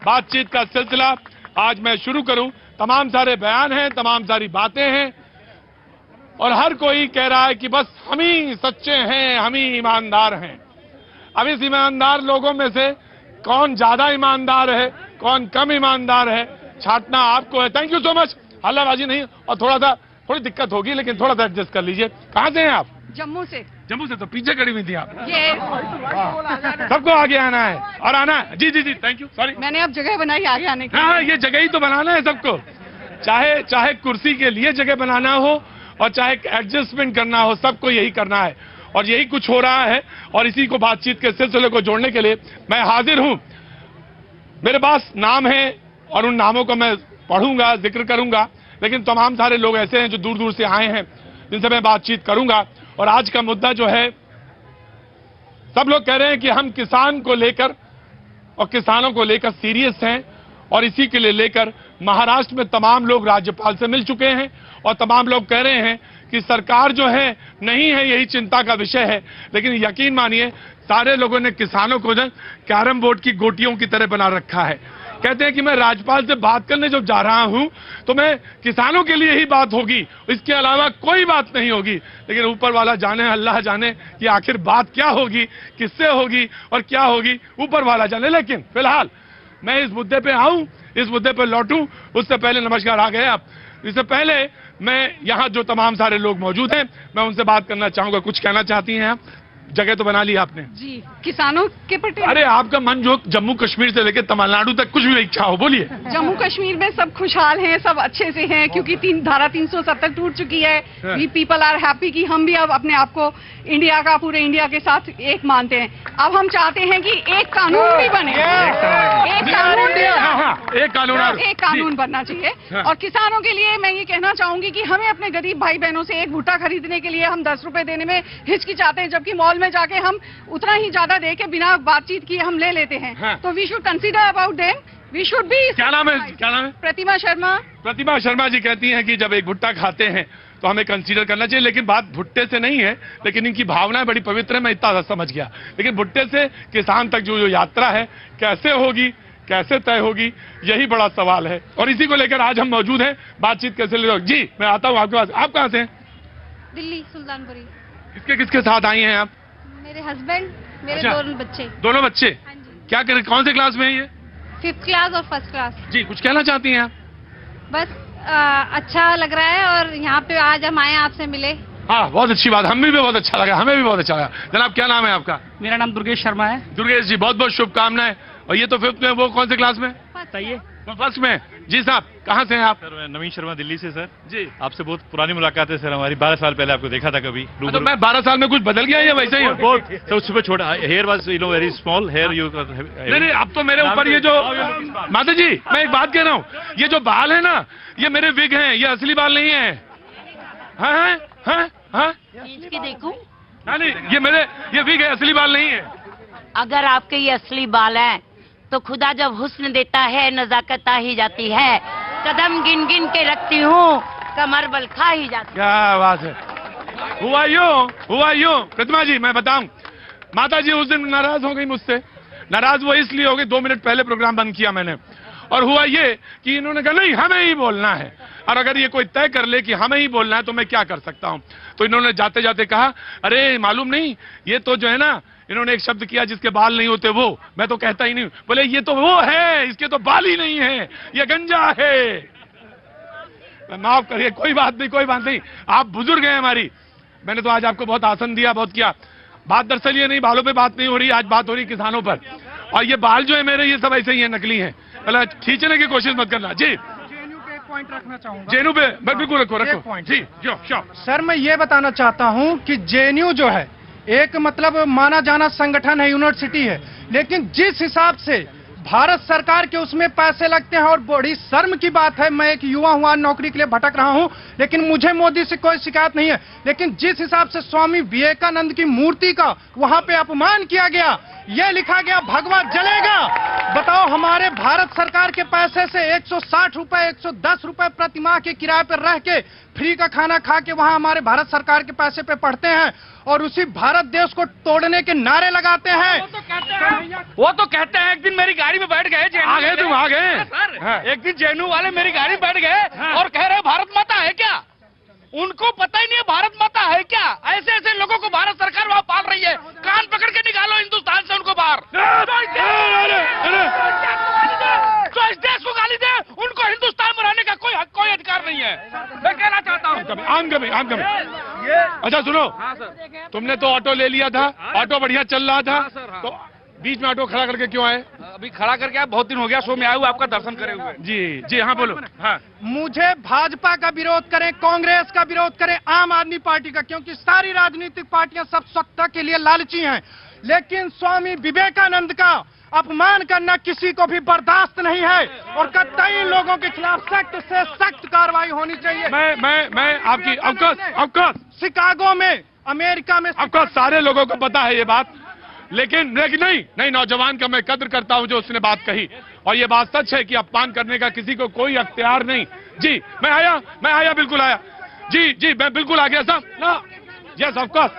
बातचीत का सिलसिला आज मैं शुरू करूं। तमाम सारे बयान हैं, तमाम सारी बातें हैं और हर कोई कह रहा है कि बस हम ही सच्चे हैं, हम ही ईमानदार हैं। अब इस ईमानदार लोगों में से कौन ज्यादा ईमानदार है, कौन कम ईमानदार है, छांटना आपको है। Thank you so much. हल्लाबाजी नहीं, और थोड़ी दिक्कत होगी लेकिन थोड़ा सा एडजस्ट कर लीजिए। कहां से हैं आप? जम्मू से। जम्मू से? तो पीछे खड़ी हुई थी आप। ये सबको आगे आना है और आना है। जी जी जी, थैंक यू। सॉरी, मैंने अब जगह बनाई आगे आने की। हाँ, ये जगह ही तो बनाना है सबको, चाहे कुर्सी के लिए जगह बनाना हो और चाहे एडजस्टमेंट करना हो, सबको यही करना है और यही कुछ हो रहा है। और इसी को बातचीत के सिलसिले को जोड़ने के लिए मैं हाजिर हूं। मेरे पास नाम है और उन नामों को मैं पढ़ूंगा, जिक्र करूंगा, लेकिन तमाम सारे लोग ऐसे हैं जो दूर दूर से आए हैं जिनसे मैं बातचीत करूंगा। और आज का मुद्दा जो है, सब लोग कह रहे हैं कि हम किसान को लेकर और किसानों को लेकर सीरियस हैं और इसी के लिए लेकर महाराष्ट्र में तमाम लोग राज्यपाल से मिल चुके हैं और तमाम लोग कह रहे हैं कि सरकार जो है नहीं है, यही चिंता का विषय है। लेकिन यकीन मानिए सारे लोगों ने किसानों को कैरम बोर्ड की गोटियों की तरह बना रखा है। कहते हैं कि मैं राज्यपाल से बात करने जब जा रहा हूं तो मैं किसानों के लिए ही बात होगी, इसके अलावा कोई बात नहीं होगी। लेकिन ऊपर वाला जाने, अल्लाह जाने कि आखिर बात क्या होगी, किससे होगी और क्या होगी, ऊपर वाला जाने। लेकिन फिलहाल मैं इस मुद्दे पे आऊं, इस मुद्दे पे लौटूं, उससे पहले नमस्कार, आ गए आप। इससे पहले मैं यहां जो तमाम सारे लोग मौजूद हैं मैं उनसे बात करना चाहूंगा। कुछ कहना चाहती हैं आप? जगह तो बना ली आपने जी, किसानों के प्रति। अरे आपका मन जो जम्मू कश्मीर से लेकर तमिलनाडु तक कुछ भी इच्छा हो, बोलिए। जम्मू कश्मीर में सब खुशहाल हैं, सब अच्छे से हैं क्योंकि धारा 370 टूट चुकी है। वी पीपल आर हैप्पी कि हम भी अब अपने आप को इंडिया का, पूरे इंडिया के साथ एक मानते हैं। अब हम चाहते हैं कि एक कानून भी बने, एक कानून बनना चाहिए। और किसानों के लिए मैं ये कहना चाहूंगी कि हमें अपने गरीब भाई बहनों से एक भुट्टा खरीदने के लिए हम 10 रुपए देने में हिचकिचाते हैं, जबकि मॉल में जाके हम उतना ही ज्यादा दे के बिना बातचीत किए हम ले लेते हैं। हाँ। तो we should consider about them, we should be. क्या नाम है? प्रतिमा शर्मा। प्रतिमा शर्मा जी कहती हैं कि जब एक भुट्टा खाते हैं तो हमें कंसीडर करना चाहिए। लेकिन बात भुट्टे से नहीं है, लेकिन इनकी भावनाएं बड़ी पवित्र है, मैं इतना समझ गया। लेकिन भुट्टे से किसान तक जो यात्रा है कैसे होगी, कैसे तय होगी, यही बड़ा सवाल है। और इसी को लेकर आज हम मौजूद हैं बातचीत कैसे ले। जी मैं आता हूँ आपके पास। आप कहाँ से हैं? दिल्ली, सुल्तानपुरी। किसके किसके साथ आई हैं आप? मेरे हस्बैंड, मेरे दोनों बच्चे। दोनों बच्चे? हाँ जी। क्या करें, कौन से क्लास में है ये? 5th क्लास और 1st क्लास। जी कुछ कहना चाहती हैं आप? बस अच्छा लग रहा है और यहाँ पे आज हम आए आपसे मिले। हाँ बहुत अच्छी बात, हमें भी बहुत अच्छा लगा, हमें भी बहुत अच्छा लगा। जनाब क्या नाम है आपका? मेरा नाम दुर्गेश शर्मा है। दुर्गेश जी बहुत बहुत शुभकामनाएं। और ये तो 5th में, वो कौन से क्लास में? बताइए। 1st में। जी साहब कहाँ से हैं आप? सर मैं नवीन शर्मा दिल्ली से। सर जी आपसे बहुत पुरानी मुलाकात है सर हमारी, 12 साल पहले आपको देखा था कभी। तो मैं 12 साल में कुछ बदल गया या वैसे ही? बहुत सर उस सुबह छोटा hair was very small hair you. नहीं अब तो मेरे ऊपर ये जो माता जी, मैं एक बात कह रहा हूँ, ये जो बाल है ना, ये मेरे विग हैं, ये असली बाल नहीं है। हाँ इसकी देखूं? नहीं ये विग है, असली बाल नहीं है। अगर आपके ये असली बाल हैं तो खुदा जब हुस्न देता है नजाकत आ ही जाती है। कदम गिन गिन के रखती हूँ, कमर बल खा ही जाती है। क्या बात है। हुआ यूं प्रतिमा जी, मैं बताऊं, माता जी उस दिन नाराज हो गई मुझसे। नाराज वो इसलिए हो गई, 2 मिनट पहले प्रोग्राम बंद किया मैंने। और हुआ ये कि इन्होंने कहा नहीं हमें ही बोलना है, और अगर ये कोई तय कर ले कि हमें ही बोलना है तो मैं क्या कर सकता हूं। तो इन्होंने जाते जाते कहा अरे मालूम नहीं, ये तो जो है ना, इन्होंने एक शब्द किया जिसके बाल नहीं होते वो, मैं तो कहता ही नहीं। बोले ये तो वो है, इसके तो बाल ही नहीं है, ये गंजा है। माफ करिए, कोई बात नहीं, आप बुजुर्ग हैं हमारी। मैंने तो आज आपको बहुत आसन दिया, बहुत किया। बात दरअसल ये नहीं, बालों पे बात नहीं हो रही, आज बात हो रही किसानों पर। और ये बाल जो है मेरे, ये सब ऐसे ही है, नकली हैं। मतलब खींचने की कोशिश मत करना। जी जेएनयू पे एक पॉइंट रखना चाहूंगा। जेएनयू पे बिल्कुल रखो पॉइंट। जी जो सर मैं ये बताना चाहता हूं कि जेएनयू जो है एक मतलब माना जाना संगठन है, यूनिवर्सिटी है, लेकिन जिस हिसाब से भारत सरकार के उसमें पैसे लगते हैं, और बड़ी शर्म की बात है, मैं एक युवा हूं, नौकरी के लिए भटक रहा हूं, लेकिन मुझे मोदी से कोई शिकायत नहीं है, लेकिन जिस हिसाब से स्वामी विवेकानंद की मूर्ति का वहां पे अपमान किया गया, ये लिखा गया भगवा जलेगा। बताओ, हमारे भारत सरकार के पैसे से 160 रुपए 110 रुपए प्रति माह के किराए पर रह के फ्री का खाना खा के वहां हमारे भारत सरकार के पैसे पे पढ़ते हैं, और उसी भारत देश को तोड़ने के नारे लगाते हैं। वो तो कहते हैं एक दिन मेरी गाड़ी में बैठ गए, आ गए तुम, आ गए सर। एक दिन जेएनयू वाले मेरी गाड़ी में बैठ गए और कह रहे भारत माता है क्या? उनको पता ही नहीं है भारत माता है क्या। ऐसे ऐसे लोगों को भारत सरकार वहाँ पाल रही है। कान पकड़ के निकालो हिंदुस्तान से उनको बाहर। जो इस देश को गाली दे उनको हिंदुस्तान में रहने का कोई अधिकार नहीं है। मैं कहना चाहता हूँ। आम अच्छा सुनो, तुमने तो ऑटो ले लिया था, ऑटो बढ़िया चल रहा था, तो बीच में ऑटो खड़ा करके क्यों आए? अभी खड़ा करके आप बहुत दिन हो गया शो में आए हुए, आपका दर्शन करे हुए। जी जी हाँ बोलो। हाँ मुझे भाजपा का विरोध करें, कांग्रेस का विरोध करें, आम आदमी पार्टी का, क्योंकि सारी राजनीतिक पार्टियां सब सत्ता के लिए लालची हैं, लेकिन स्वामी विवेकानंद का अपमान करना किसी को भी बर्दाश्त नहीं है और कतई लोगों के खिलाफ सख्त से सख्त कार्रवाई होनी चाहिए। मैं आपकी अवकाश शिकागो में, अमेरिका में, अवकाश सारे लोगों को पता है ये बात, लेकिन नहीं नौजवान का मैं कद्र करता हूं जो उसने बात कही, और ये बात सच है कि अपमान करने का किसी को कोई अख्तियार नहीं। जी मैं आया बिल्कुल आया। जी मैं बिल्कुल आ गया साहब। यस ऑफ कोर्स,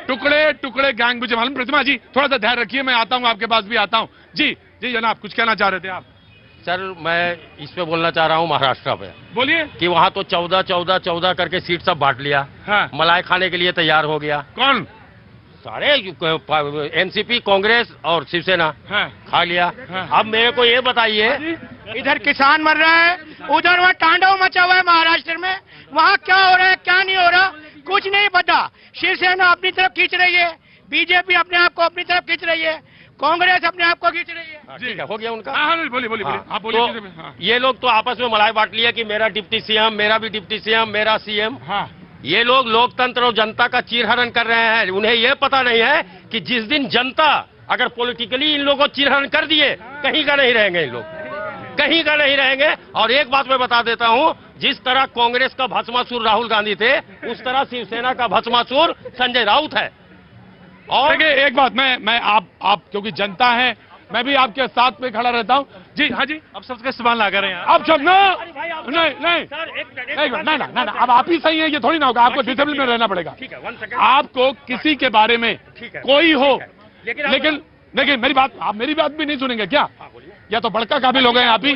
टुकड़े गैंग मुझे मालूम। प्रतिमा जी थोड़ा सा ध्यान रखिए, मैं आता हूं, आपके पास भी आता हूं। जी जनाब कुछ कहना चाह रहे थे आप? सर मैं इस पे बोलना चाह रहा हूँ महाराष्ट्र पे। बोलिए। कि वहाँ तो 14 करके सीट सब बांट लिया। हाँ। मलाई खाने के लिए तैयार हो गया। कौन? सारे एनसीपी, कांग्रेस और शिवसेना। हाँ। खा लिया। हाँ। अब मेरे को ये बताइए, इधर किसान मर रहा है, उधर वहाँ तांडव मचा हुआ है महाराष्ट्र में। वहाँ क्या हो रहा है क्या नहीं हो रहा कुछ नहीं पता। शिवसेना अपनी तरफ खींच रही है, बीजेपी अपने आप को अपनी तरफ खींच रही है, कांग्रेस अपने आप को खींच रही है। ठीक है, हो गया उनका। बोलिए आप बोलिए। तो ये लोग तो आपस में मलाई बांट लिया कि मेरा डिप्टी सीएम, मेरा भी डिप्टी सीएम, मेरा सीएम। हाँ। ये लोग लोकतंत्र और जनता का चीरहरण कर रहे हैं। उन्हें ये पता नहीं है कि जिस दिन जनता अगर पॉलिटिकली इन लोगों को चीरहरण कर दिए, कहीं का नहीं रहेंगे इन लोग, कहीं का नहीं रहेंगे। और एक बात मैं बता देता हूं, जिस तरह कांग्रेस का भस्मासुर राहुल गांधी थे, उस तरह शिवसेना का भस्मासुर संजय राउत है। और देखिए एक बात, मैं आप क्योंकि जनता है, मैं भी आपके साथ में खड़ा रहता हूं। जी हाँ जी। अब सबका इस्तेमाल ना करें अब सब नहीं, अब आप ही सही है, ये थोड़ी ना होगा। आपको डिसिप्लिन में रहना पड़ेगा। आपको किसी के बारे में कोई हो, लेकिन देखिए मेरी बात, आप मेरी बात भी नहीं सुनेंगे क्या? या तो बड़का काबिल हो गए आप ही।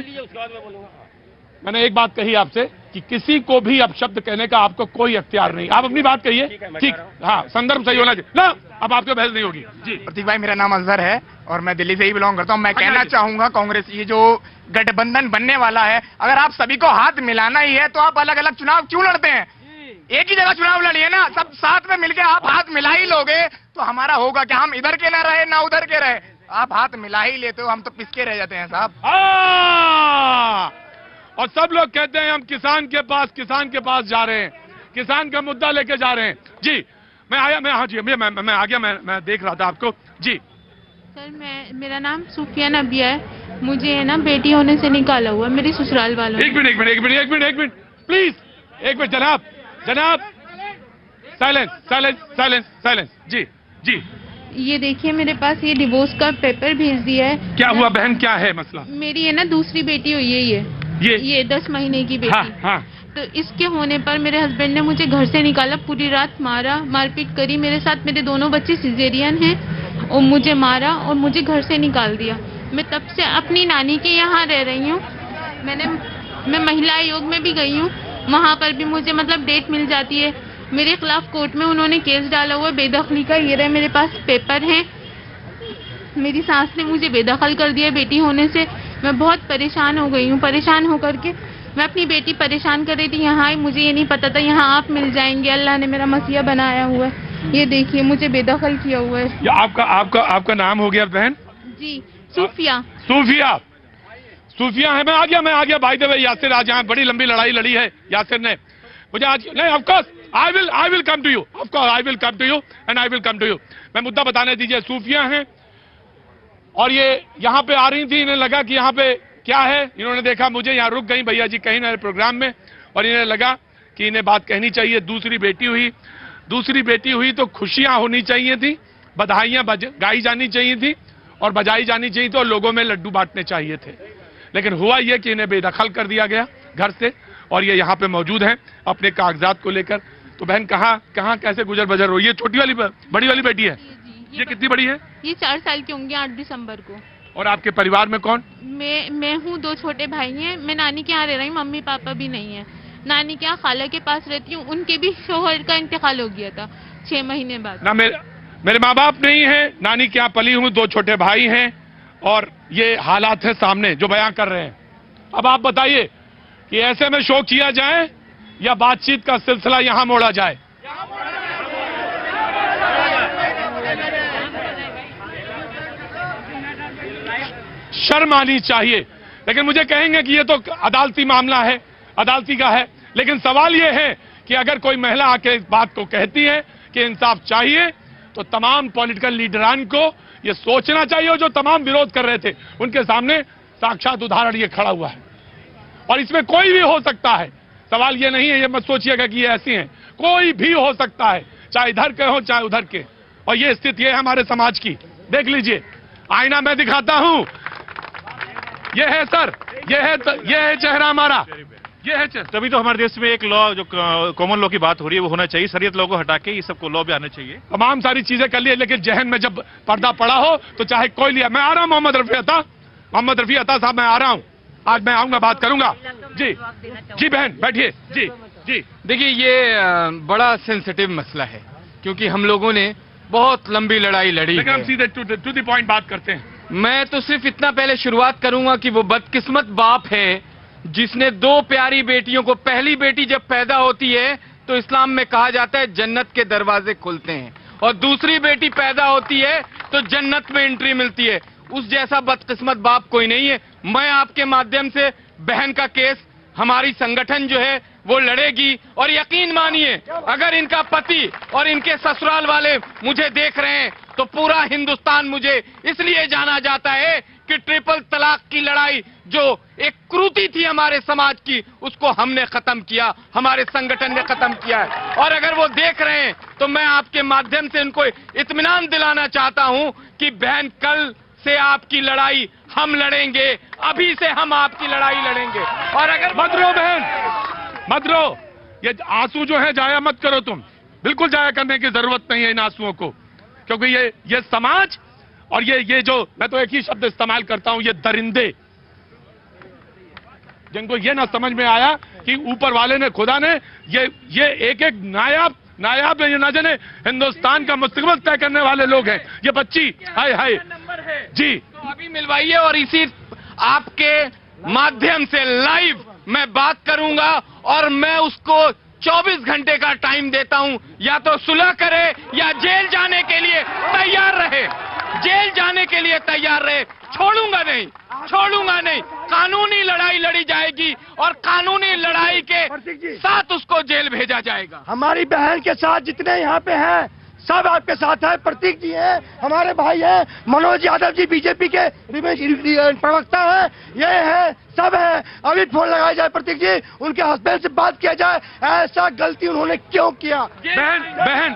मैंने एक बात कही आपसे कि किसी को भी अपशब्द कहने का आपको कोई अख्तियार नहीं। आप अपनी बात कहिए, ठीक? हाँ, संदर्भ सही होना चाहिए ना। अब आपके बहस नहीं होगी। जी प्रतीक भाई, मेरा नाम अजहर है और मैं दिल्ली से ही बिलोंग करता हूं। मैं कहना चाहूंगा कांग्रेस, ये जो गठबंधन बनने वाला है, अगर आप सभी को हाथ मिलाना ही है तो आप अलग अलग चुनाव क्यों लड़ते हैं? एक ही जगह चुनाव लड़िए ना, सब साथ में मिलकर आप हाथ मिला ही लोगे तो हमारा होगा क्या? हम इधर के ना रहे ना उधर के रहे, आप हाथ मिला ही लेते हो, हम तो पिसके रह जाते हैं साहब। और सब लोग कहते हैं हम किसान के पास जा रहे हैं, किसान का मुद्दा लेके जा रहे हैं। जी मैं आया, हाँ जी मैं आ गया, मैं देख रहा था आपको। जी सर, मेरा नाम सुफिया नबिया है। मुझे है ना बेटी होने से निकाला हुआ मेरे ससुराल वालों। एक मिनट प्लीज, एक मिनट जनाब, साइलेंस। जी ये देखिए, मेरे पास ये डिवोर्स का पेपर भेज दिया है। क्या हुआ बहन, क्या है मसला? मेरी है ना दूसरी बेटी हुई है, ये 10 महीने की बेटी। हाँ। तो इसके होने पर मेरे हस्बैंड ने मुझे घर से निकाला, पूरी रात मारा, मारपीट करी मेरे साथ। मेरे दोनों बच्चे सिजेरियन हैं और मुझे मारा और मुझे घर से निकाल दिया। मैं तब से अपनी नानी के यहाँ रह रही हूँ। मैं महिला आयोग में भी गई हूँ, वहाँ पर भी मुझे मतलब डेट मिल जाती है। मेरे खिलाफ कोर्ट में उन्होंने केस डाला हुआ बेदखली का। ये रहे मेरे पास पेपर हैं। मेरी सास ने मुझे बेदखल कर दिया बेटी होने से। मैं बहुत परेशान हो गई हूँ। परेशान होकर के मैं अपनी बेटी परेशान कर रही थी। यहाँ आई, मुझे ये नहीं पता था यहाँ आप मिल जाएंगे। अल्लाह ने मेरा मसीहा बनाया हुआ है। ये देखिए, मुझे बेदखल किया हुआ है। आपका नाम हो गया बहन? जी सूफिया है। मैं आ गया भाई देवे। यासिर आज यहाँ बड़ी लंबी लड़ाई लड़ी है यासिर ने मुझे आज। नहीं, of course I will come to you, of course I will come to you and I will come to you. मैं मुद्दा बताने दीजिए। सूफिया हैं और ये यहाँ पे आ रही थी, इन्हें लगा कि यहाँ पे क्या है। इन्होंने देखा मुझे, यहाँ रुक गई भैया जी कहीं ना प्रोग्राम में, और इन्हें लगा कि इन्हें बात कहनी चाहिए। दूसरी बेटी हुई तो खुशियां होनी चाहिए थी, बधाइयां गाई जानी चाहिए थी और बजाई जानी चाहिए थी और लोगों में लड्डू बांटने चाहिए थे। लेकिन हुआ यह कि इन्हें बेदखल कर दिया गया घर से, और ये यहाँ पे मौजूद हैं अपने कागजात को लेकर। तो बहन कहाँ कैसे गुजर बजर हो? ये छोटी वाली बड़ी वाली बेटी है? ये कितनी बड़ी है? ये 4 साल की होंगी 8 दिसंबर को। और आपके परिवार में कौन? मैं हूँ, 2 छोटे भाई हैं। मैं नानी के यहाँ रह रही हूँ, मम्मी पापा भी नहीं है। नानी के यहाँ खाला के पास रहती हूँ। उनके भी शोहर का इंतकाल हो गया था 6 महीने बाद। ना मेरे माँ बाप नहीं है, नानी के यहाँ पली हूँ, 2 छोटे भाई हैं और ये हालात है सामने जो बयां कर रहे हैं। अब आप बताइए कि ऐसे में शोक किया जाए या बातचीत का सिलसिला यहां मोड़ा जाए? शर्म आनी चाहिए। लेकिन मुझे कहेंगे कि ये तो अदालती मामला है, अदालती का है। लेकिन सवाल ये है कि अगर कोई महिला आके इस बात को कहती है कि इंसाफ चाहिए, तो तमाम पॉलिटिकल लीडरान को ये सोचना चाहिए, और जो तमाम विरोध कर रहे थे उनके सामने साक्षात उदाहरण ये खड़ा हुआ है। और इसमें कोई भी हो सकता है। सवाल ये नहीं है, ये मत सोचिएगा कि ये ऐसी हैं, कोई भी हो सकता है, चाहे इधर के हो चाहे उधर के। और ये स्थिति है हमारे समाज की। देख लीजिए, आईना मैं दिखाता हूं, ये है सर, ये है चेहरा हमारा, ये है चेहरा। तभी तो हमारे देश में एक लॉ, जो कॉमन लॉ की बात हो रही है, वो होना चाहिए। शरीयत लॉ को हटा के ये सबको लॉ भी आना चाहिए। तमाम सारी चीजें कर लिए, लेकिन जहन में जब पर्दा पड़ा हो तो चाहे कोई लिया। मैं आ रहा हूं मोहम्मद रफी अता साहब, मैं आ रहा हूं, आज मैं आऊंगा, बात करूंगा। जी बहन बैठिए। जी देखिए, ये बड़ा सेंसिटिव मसला है, क्योंकि हम लोगों ने बहुत लंबी लड़ाई लड़ी है। हम सीधे टू द पॉइंट बात करते हैं। मैं तो सिर्फ इतना पहले शुरुआत करूंगा कि वो बदकिस्मत बाप है जिसने 2 प्यारी बेटियों को, पहली बेटी जब पैदा होती है तो इस्लाम में कहा जाता है जन्नत के दरवाजे खुलते हैं, और दूसरी बेटी पैदा होती है तो जन्नत में एंट्री मिलती है। उस जैसा बदकिस्मत बाप कोई नहीं है। मैं आपके माध्यम से बहन का केस हमारी संगठन जो है वो लड़ेगी, और यकीन मानिए अगर इनका पति और इनके ससुराल वाले मुझे देख रहे हैं तो पूरा हिंदुस्तान मुझे इसलिए जाना जाता है कि ट्रिपल तलाक की लड़ाई जो एक क्रूति थी हमारे समाज की, उसको हमने खत्म किया, हमारे संगठन ने खत्म किया है। और अगर वो देख रहे हैं तो मैं आपके माध्यम से उनको इत्मीनान दिलाना चाहता हूं कि बहन, कल से आपकी लड़ाई हम लड़ेंगे, अभी से हम आपकी लड़ाई लड़ेंगे। और अगर मत रो बहन, मत रो, ये आंसू जो है जाया मत करो तुम, बिल्कुल जाया करने की जरूरत नहीं है इन आंसुओं को, क्योंकि ये समाज और ये जो, मैं तो एक ही शब्द इस्तेमाल करता हूं, ये दरिंदे, जिनको ये ना समझ में आया कि ऊपर वाले ने, खुदा ने, ये एक नायाब ये ना जाने हिंदुस्तान का मुस्तकबिल तय करने वाले लोग हैं। ये बच्ची हाय जी, तो अभी मिलवाइए, और इसी आपके माध्यम से लाइव मैं बात करूंगा, और मैं उसको 24 घंटे का टाइम देता हूं, या तो सुलह करे या जेल जाने के लिए तैयार रहे, जेल जाने के लिए तैयार रहे। छोड़ूंगा नहीं। कानूनी लड़ाई लड़ी जाएगी, और कानूनी लड़ाई के साथ उसको जेल भेजा जाएगा। हमारी बहन के साथ जितने यहाँ पे हैं सब आपके साथ है। प्रतीक जी हैं, हमारे भाई हैं, मनोज यादव जी बीजेपी के प्रवक्ता हैं, ये है, सब है। अभी फोन लगाया जाए प्रतीक जी, उनके हस्बैंड से बात किया जाए, ऐसा गलती उन्होंने क्यों किया। बहन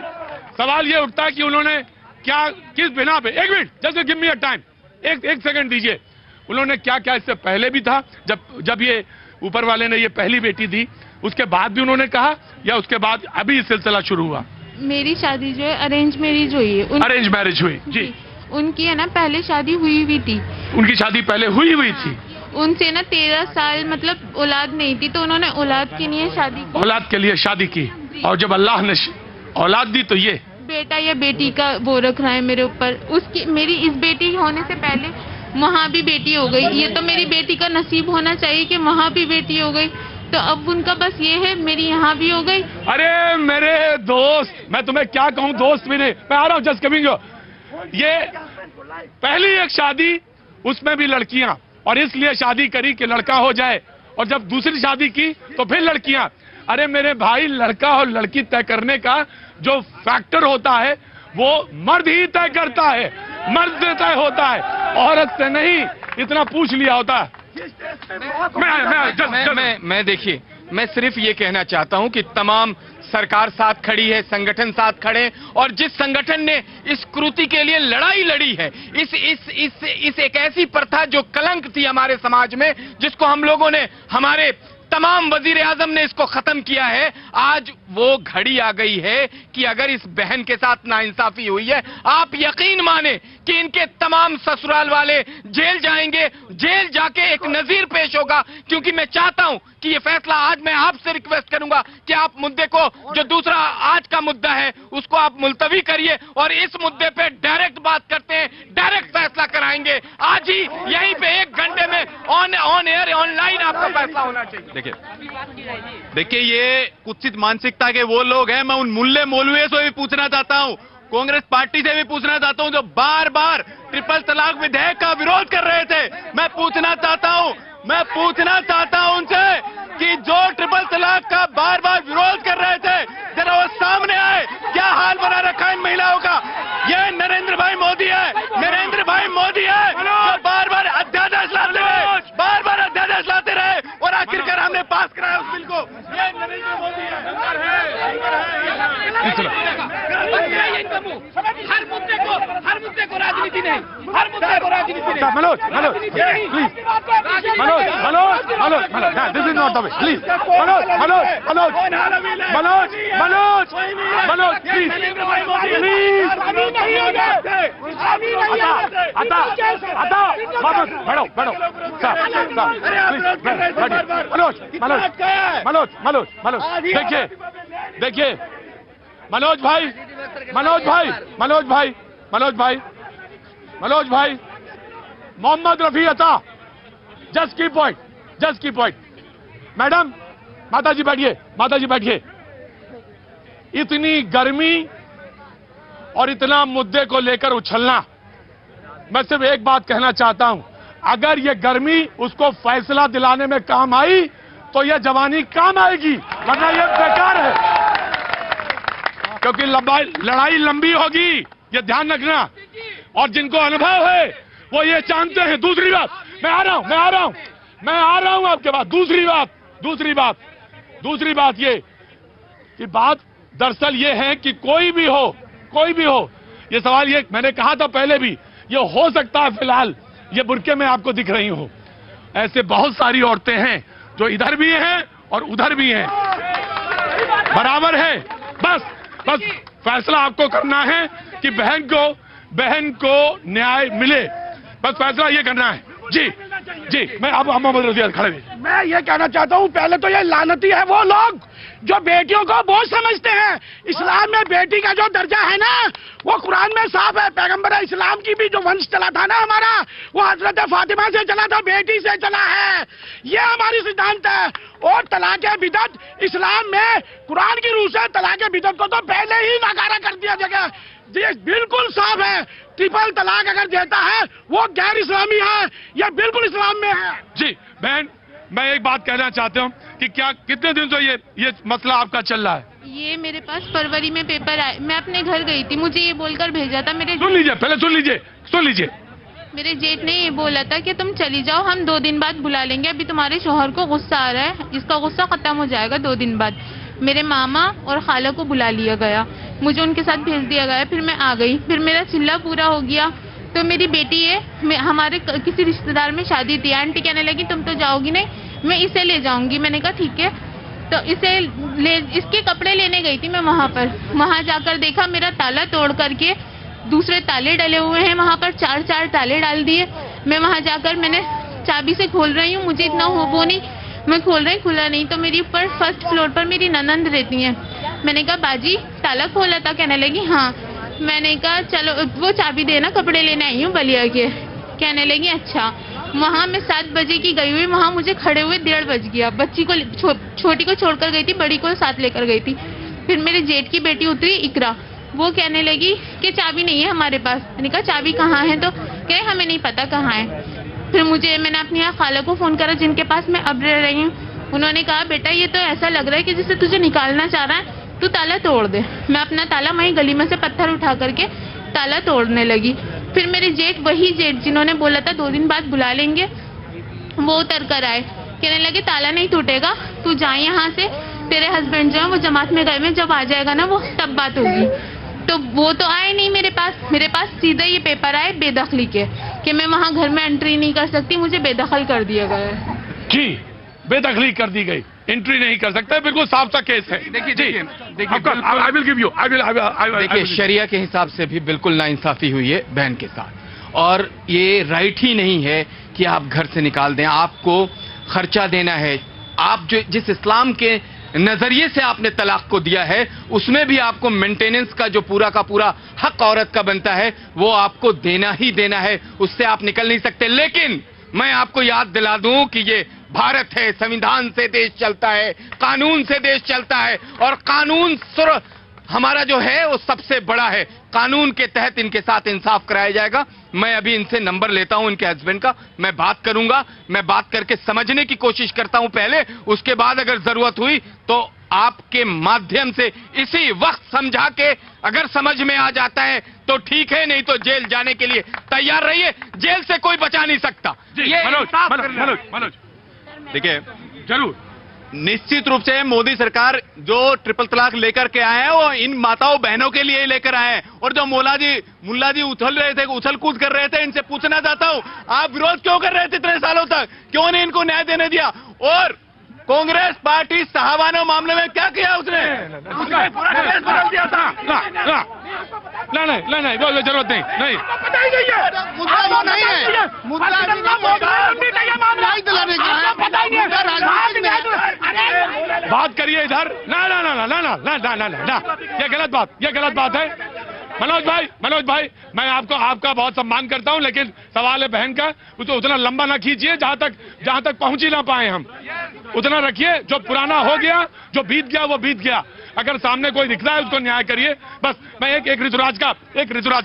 सवाल ये उठता है कि उन्होंने क्या, किस बिना पे, एक minute, just give me a time, एक सेकंड दीजिए। उन्होंने क्या इससे पहले भी था, जब ये ऊपर वाले ने ये पहली बेटी दी, उसके बाद भी उन्होंने कहा, या उसके बाद अभी सिलसिला शुरू हुआ? मेरी शादी जो है अरेंज मैरिज हुई है। अरेंज मैरिज हुई जी। उनकी है ना पहले शादी हुई थी। उनकी शादी पहले हुई थी। उनसे ना 13 साल मतलब औलाद नहीं थी, तो उन्होंने औलाद के लिए शादी की। औलाद के लिए शादी की, और जब अल्लाह ने औलाद दी तो ये बेटा या बेटी का वो रख रहा है मेरे ऊपर। उसकी, मेरी इस बेटी होने से पहले वहाँ भी बेटी हो गई। ये तो मेरी बेटी का नसीब होना चाहिए कि वहाँ भी बेटी हो गई, तो अब उनका बस ये है मेरी यहाँ भी हो गई। अरे मेरे दोस्त, मैं तुम्हें क्या कहूँ, दोस्त भी नहीं, मैं आ रहा हूँ, जस्ट कमिंग। ये पहली एक शादी, उसमें भी लड़कियां, और इसलिए शादी करी कि लड़का हो जाए, और जब दूसरी शादी की तो फिर लड़कियां। अरे मेरे भाई, लड़का और लड़की तय करने का जो फैक्टर होता है वो मर्द ही तय करता है, मर्द से तय होता है, औरत से नहीं। इतना पूछ लिया होता है। मैं देखिए, मैं सिर्फ ये कहना चाहता हूं कि तमाम सरकार साथ खड़ी है, संगठन साथ खड़े, और जिस संगठन ने इस क्रूति के लिए लड़ाई लड़ी है, इस एक ऐसी प्रथा जो कलंक थी हमारे समाज में, जिसको हम लोगों ने हमारे तमाम वजीर आजम ने इसको खत्म किया है। आज वो घड़ी आ गई है कि अगर इस बहन के साथ नाइंसाफी हुई है, आप यकीन माने कि इनके तमाम ससुराल वाले जेल जाएंगे, जेल जाके एक नजीर पेश होगा। क्योंकि मैं चाहता हूं कि ये फैसला आज मैं आपसे रिक्वेस्ट करूंगा कि आप मुद्दे को, जो दूसरा आज का मुद्दा है, उसको आप मुलतवी करिए और इस मुद्दे पे डायरेक्ट बात करते हैं, डायरेक्ट फैसला कराएंगे। आज ही यहीं पे 1 घंटे में ऑन एयर ऑनलाइन आपका फैसला होना चाहिए। देखिए ये कुत्सित मानसिकता के वो लोग हैं। मैं उन मुल्ले मौलवियों से भी पूछना चाहता हूं, कांग्रेस पार्टी से भी पूछना चाहता हूं, जो बार बार ट्रिपल तलाक विधेयक का विरोध कर रहे थे। मैं पूछना चाहता हूं उनसे कि जो ट्रिपल तलाक का बार बार विरोध कर रहे थे, जरा वो सामने आए। क्या हाल बना रखा है इन महिलाओं का? ये नरेंद्र भाई मोदी है, जो बार बार अध्यादेश लाते रहे और आखिरकार हमने पास कराया उस बिल को। ये नरेंद्र मोदी है। हर मुद्दे को राजनीति नहीं, हर मुद्दे को राजनीति नहीं। Manoj this is not the way, please Manoj please देखिए मनोज भाई मोहम्मद रफी अता, जस्ट की पॉइंट। मैडम माताजी बैठिए। इतनी गर्मी और इतना मुद्दे को लेकर उछलना, मैं सिर्फ एक बात कहना चाहता हूं, अगर ये गर्मी उसको फैसला दिलाने में काम आई तो यह जवानी काम आएगी, वरना यह बेकार है। क्योंकि लड़ाई लंबी होगी, ये ध्यान रखना। और जिनको अनुभव है वो ये जानते हैं। दूसरी बात, मैं आ रहा हूं आपके पास। दूसरी बात ये कि बात दरअसल ये है कि कोई भी हो, ये सवाल ये मैंने कहा था पहले भी, ये हो सकता है फिलहाल ये बुरके में आपको दिख रही हो, ऐसे बहुत सारी औरतें हैं जो इधर भी हैं और उधर भी हैं, बराबर है। बस फैसला आपको करना है कि बहन को न्याय मिले, बस फैसला ये करना है। जी मैं अब खड़े। मैं ये कहना चाहता हूँ, पहले तो ये लानती है वो लोग जो बेटियों को बोझ समझते हैं। इस्लाम में बेटी का जो दर्जा है ना, वो कुरान में साफ है। पैगंबर इस्लाम की भी जो वंश चला था ना हमारा, वो हजरत फातिमा से चला था, बेटी से चला है। ये हमारी सिद्धांत है। और तलाक़े बिदअत इस्लाम में कुरान की रूह से तलाक़े बिदअत को तो पहले ही नकारा कर दिया जगह, ये बिल्कुल साफ है। ट्रिपल तलाक अगर देता है वो गैर इस्लामी है, यह बिल्कुल इस्लाम में है। जी बहन, मैं एक बात कहना चाहता हूँ कि क्या कितने दिन से ये मसला आपका चल रहा है? ये मेरे पास फरवरी में पेपर आए, मैं अपने घर गई थी, मुझे ये बोलकर भेजा था मेरे। सुन लीजिए। मेरे जेठ ने ये बोला था कि तुम चली जाओ, हम 2 दिन बाद बुला लेंगे। अभी तुम्हारे शोहर को गुस्सा आ रहा है, इसका गुस्सा खत्म हो जाएगा 2 दिन बाद। मेरे मामा और खाला को बुला लिया गया, मुझे उनके साथ भेज दिया गया। फिर मैं आ गई, फिर मेरा चिल्ला पूरा हो गया। तो मेरी बेटी है, हमारे किसी रिश्तेदार में शादी थी, आंटी कहने लगी तुम तो जाओगी नहीं, मैं इसे ले जाऊंगी। मैंने कहा ठीक है। तो इसके कपड़े लेने गई थी मैं वहां जाकर देखा मेरा ताला तोड़ करके दूसरे ताले डले हुए हैं, वहां पर 4 ताले डाल दिए। मैं वहां जाकर मैंने चाबी से खोल रही हूँ, मुझे इतना वो नहीं, मैं खोल रही, खुला नहीं। तो मेरी ऊपर 1st फ्लोर पर मेरी ननंद रहती है। मैंने कहा बाजी ताला खोला था? कहने लगी हाँ। मैंने कहा चलो वो चाबी देना, कपड़े लेने आई हूँ बलिया के। कहने लगी अच्छा। वहाँ मैं 7 बजे की गई हुई, वहाँ मुझे खड़े हुए 1:30 बज गया। बच्ची को छोटी को छोड़कर गई थी, बड़ी को साथ लेकर गई थी। फिर मेरे जेठ की बेटी उतरी इकरा, वो कहने लगी कि चाबी नहीं है हमारे पास। मैंने कहा चाबी कहाँ है? तो कहे हमें नहीं पता कहाँ है। फिर मैंने अपनी यहाँ खाला को फोन करा जिनके पास मैं अब रह रही हूँ। उन्होंने कहा बेटा ये तो ऐसा लग रहा है कि जैसे तुझे निकालना चाह रहा है, तू ताला तोड़ दे। मैं अपना ताला वहीं गली में से पत्थर उठा करके ताला तोड़ने लगी। फिर मेरे वही जेठ जिन्होंने बोला था 2 दिन बाद बुला लेंगे, वो उतर कर आए। कहने लगे ताला नहीं टूटेगा, तू जा यहाँ से, तेरे हस्बैंड जो है वो जमात में गए में, जब आ जाएगा ना वो तब बात होगी। तो वो तो आए नहीं मेरे पास सीधा ये पेपर आए बेदखली के कि मैं वहाँ घर में एंट्री नहीं कर सकती, मुझे बेदखल कर दिया गया है। जी बेदखली कर दी गई, एंट्री नहीं कर सकते, बिल्कुल साफ सा केस है। देखिए आई विल गिव यू, देखिए शरिया के हिसाब से भी बिल्कुल नाइंसाफी हुई है बहन के साथ, और ये राइट ही नहीं है कि आप घर से निकाल दें। आपको खर्चा देना है, आप जो जिस इस्लाम के नजरिए से आपने तलाक को दिया है उसमें भी आपको मेंटेनेंस का जो पूरा का पूरा हक औरत का बनता है वो आपको देना ही देना है, उससे आप निकल नहीं सकते। लेकिन मैं आपको याद दिला दूं कि ये भारत है, संविधान से देश चलता है, कानून से देश चलता है, और कानून हमारा जो है वो सबसे बड़ा है। कानून के तहत इनके साथ इंसाफ कराया जाएगा। मैं अभी इनसे नंबर लेता हूं इनके हस्बैंड का, मैं बात करूंगा, मैं बात करके समझने की कोशिश करता हूं पहले, उसके बाद अगर जरूरत हुई तो आपके माध्यम से इसी वक्त समझा के अगर समझ में आ जाता है तो ठीक है, नहीं तो जेल जाने के लिए तैयार रहिए। जेल से कोई बचा नहीं सकता। ये मनोज देखिए, जरूर निश्चित रूप से मोदी सरकार जो ट्रिपल तलाक लेकर के आए हैं वो इन माताओं बहनों के लिए ही लेकर आए हैं। और जो मुल्ला जी उछल कूद कर रहे थे, इनसे पूछना चाहता हूं आप विरोध क्यों कर रहे थे इतने सालों तक, क्यों नहीं इनको न्याय देने दिया? और कांग्रेस पार्टी साहबानो मामले में क्या किया उसने? पूरा केस बदल दिया था। नहीं, वो जरूरत नहीं। पता ही नहीं है, मुद्दा नहीं है, मुद्दा बात करिए इधर। ना, ये गलत बात है। मनोज भाई, मैं आपका बहुत सम्मान करता हूं, लेकिन सवाल है बहन का, तो उतना लंबा ना खींचिए जहां तक पहुंच ही ना पाए हम। उतना रखिए, जो पुराना हो गया, जो बीत गया वो बीत गया। अगर सामने कोई दिख रहा है उसको न्याय करिए। बस मैं एक ऋतुराज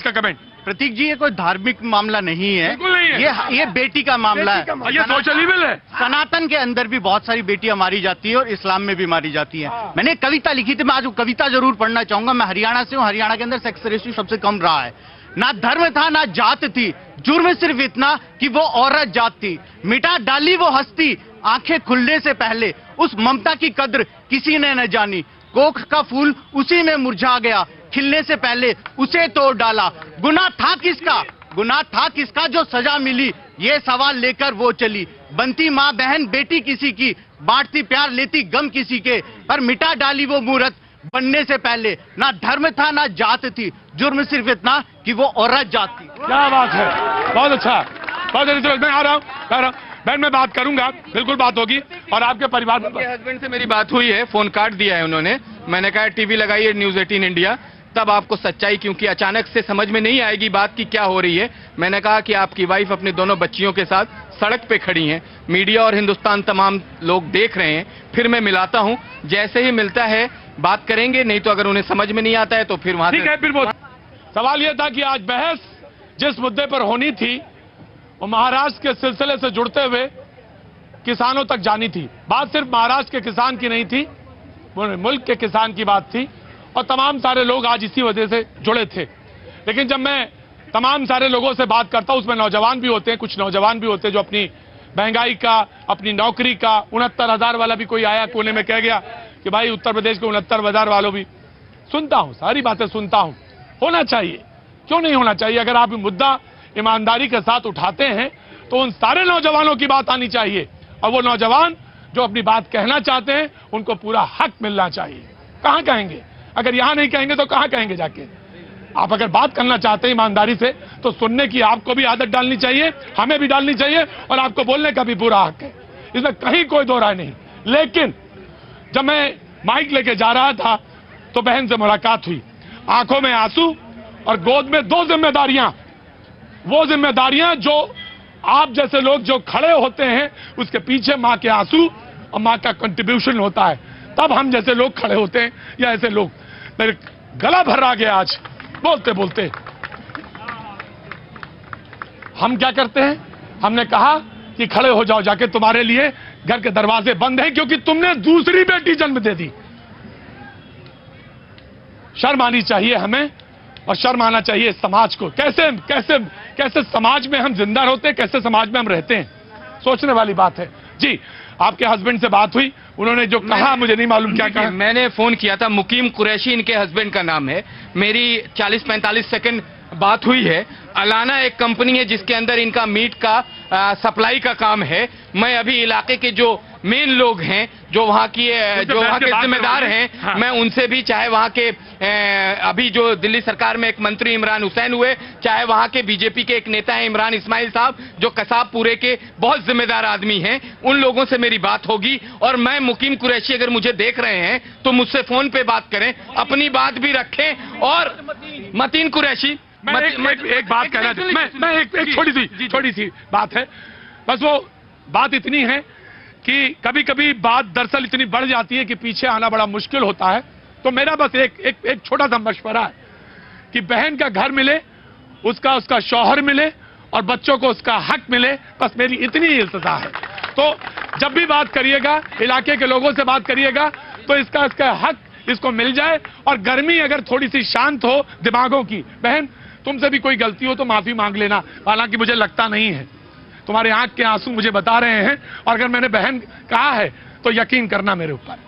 का कमेंट। प्रतीक जी, ये कोई धार्मिक मामला नहीं है, बिल्कुल नहीं है। ये बेटी का मामला है। ये सोशल इविल है। सनातन के अंदर भी बहुत सारी बेटियां मारी जाती है और इस्लाम में भी मारी जाती है। मैंने एक कविता लिखी थी, मैं आज वो कविता जरूर पढ़ना चाहूंगा। मैं हरियाणा से हूँ, हरियाणा के अंदर सेक्स रेशियो सबसे कम रहा है। ना धर्म था ना जात थी, जुर्म सिर्फ इतना कि वो औरत जात थी। मिटा डाली वो हस्ती आंखें खुलने से पहले, उस ममता की कद्र किसी ने न जानी। कोख का फूल उसी में मुरझा गया, खिलने से पहले उसे तोड़ डाला। गुनाह था किसका जो सजा मिली, ये सवाल लेकर वो चली। बनती माँ बहन बेटी किसी की, बांटती प्यार लेती गम किसी के, पर मिटा डाली वो मूरत बनने से पहले। ना धर्म था ना जात थी, जुर्म सिर्फ इतना कि वो औरत जात थी। क्या बात है, बहुत अच्छा, बहुत अच्छा। मैं आ रहा हूँ बहन, मैं बात करूंगा, बिल्कुल बात होगी। और आपके परिवार में हस्बैंड से मेरी बात हुई है, फोन काट दिया है उन्होंने। मैंने कहा टीवी लगाइए न्यूज 18 इंडिया, तब आपको सच्चाई, क्योंकि अचानक से समझ में नहीं आएगी बात की क्या हो रही है। मैंने कहा कि आपकी वाइफ अपने दोनों बच्चियों के साथ सड़क पे खड़ी हैं, मीडिया और हिंदुस्तान तमाम लोग देख रहे हैं। फिर मैं मिलाता हूं, जैसे ही मिलता है बात करेंगे, नहीं तो अगर उन्हें समझ में नहीं आता है तो फिर वहां ठीक है। फिर सवाल यह था कि आज बहस जिस मुद्दे पर होनी थी वो महाराष्ट्र के सिलसिले से जुड़ते हुए किसानों तक जानी थी। बात सिर्फ महाराष्ट्र के किसान की नहीं थी, मुल्क के किसान की बात थी, और तमाम सारे लोग आज इसी वजह से जुड़े थे। लेकिन जब मैं तमाम सारे लोगों से बात करता हूं, उसमें नौजवान भी होते हैं, कुछ नौजवान भी होते हैं जो अपनी महंगाई का, अपनी नौकरी का, 69,000 वाला भी कोई आया कोने में कह गया कि भाई उत्तर प्रदेश के 69,000 वालों भी। सुनता हूं, सारी बातें सुनता हूं। होना चाहिए, क्यों नहीं होना चाहिए? अगर आप मुद्दा ईमानदारी के साथ उठाते हैं तो उन सारे नौजवानों की बात आनी चाहिए, और वो नौजवान जो अपनी बात कहना चाहते हैं उनको पूरा हक मिलना चाहिए। कहां कहेंगे? अगर यहां नहीं कहेंगे तो कहां कहेंगे जाके? आप अगर बात करना चाहते हैं ईमानदारी से तो सुनने की आपको भी आदत डालनी चाहिए, हमें भी डालनी चाहिए, और आपको बोलने का भी पूरा हक है, इसमें कहीं कोई दो राय नहीं। लेकिन जब मैं माइक लेके जा रहा था तो बहन से मुलाकात हुई, आंखों में आंसू और गोद में 2 जिम्मेदारियां। वो जिम्मेदारियां जो आप जैसे लोग जो खड़े होते हैं उसके पीछे मां के आंसू और मां का कंट्रीब्यूशन होता है, तब हम जैसे लोग खड़े होते हैं, या ऐसे लोग। मेरे गला भर आ गया आज बोलते बोलते। हम क्या करते हैं? हमने कहा कि खड़े हो जाओ जाके, तुम्हारे लिए घर के दरवाजे बंद हैं क्योंकि तुमने दूसरी बेटी जन्म दे दी। शर्म आनी चाहिए हमें, और शर्म आना चाहिए समाज को। कैसे कैसे कैसे समाज में हम जिंदा होते हैं, कैसे समाज में हम रहते हैं, सोचने वाली बात है। जी, आपके हस्बैंड से बात हुई, उन्होंने जो कहा मुझे नहीं मालूम क्या कहा। मैंने फोन किया था, मुकीम कुरैशी इनके हस्बैंड का नाम है। मेरी 40-45 सेकंड बात हुई है। अलाना एक कंपनी है जिसके अंदर इनका मीट का सप्लाई का काम है। मैं अभी इलाके के जो मेन लोग हैं, जो वहाँ के जिम्मेदार हैं, हाँ। मैं उनसे भी, चाहे वहाँ के अभी जो दिल्ली सरकार में एक मंत्री इमरान हुसैन हुए, चाहे वहाँ के बीजेपी के एक नेता हैं इमरान इस्माइल साहब, जो कसाबपुरे के बहुत जिम्मेदार आदमी हैं, उन लोगों से मेरी बात होगी। और मैं मुकीम कुरैशी अगर मुझे देख रहे हैं तो मुझसे फोन पे बात करें, अपनी बात भी रखें। और मतीन कुरैशी, एक बात कहना चाहता मैं एक छोटी सी बात है, बस वो बात इतनी है कि कभी कभी बात दरअसल इतनी बढ़ जाती है कि पीछे आना बड़ा मुश्किल होता है। तो मेरा बस एक छोटा सा मशवरा है कि बहन का घर मिले, उसका शौहर मिले और बच्चों को उसका हक मिले, बस मेरी इतनी ही इल्तिजा है। तो जब भी बात करिएगा, इलाके के लोगों से बात करिएगा, तो इसका हक इसको मिल जाए। और गर्मी अगर थोड़ी सी शांत हो दिमागों की, बहन तुमसे भी कोई गलती हो तो माफी मांग लेना, हालांकि मुझे लगता नहीं है, तुम्हारे आंख के आंसू मुझे बता रहे हैं। और अगर मैंने बहन कहा है तो यकीन करना मेरे ऊपर।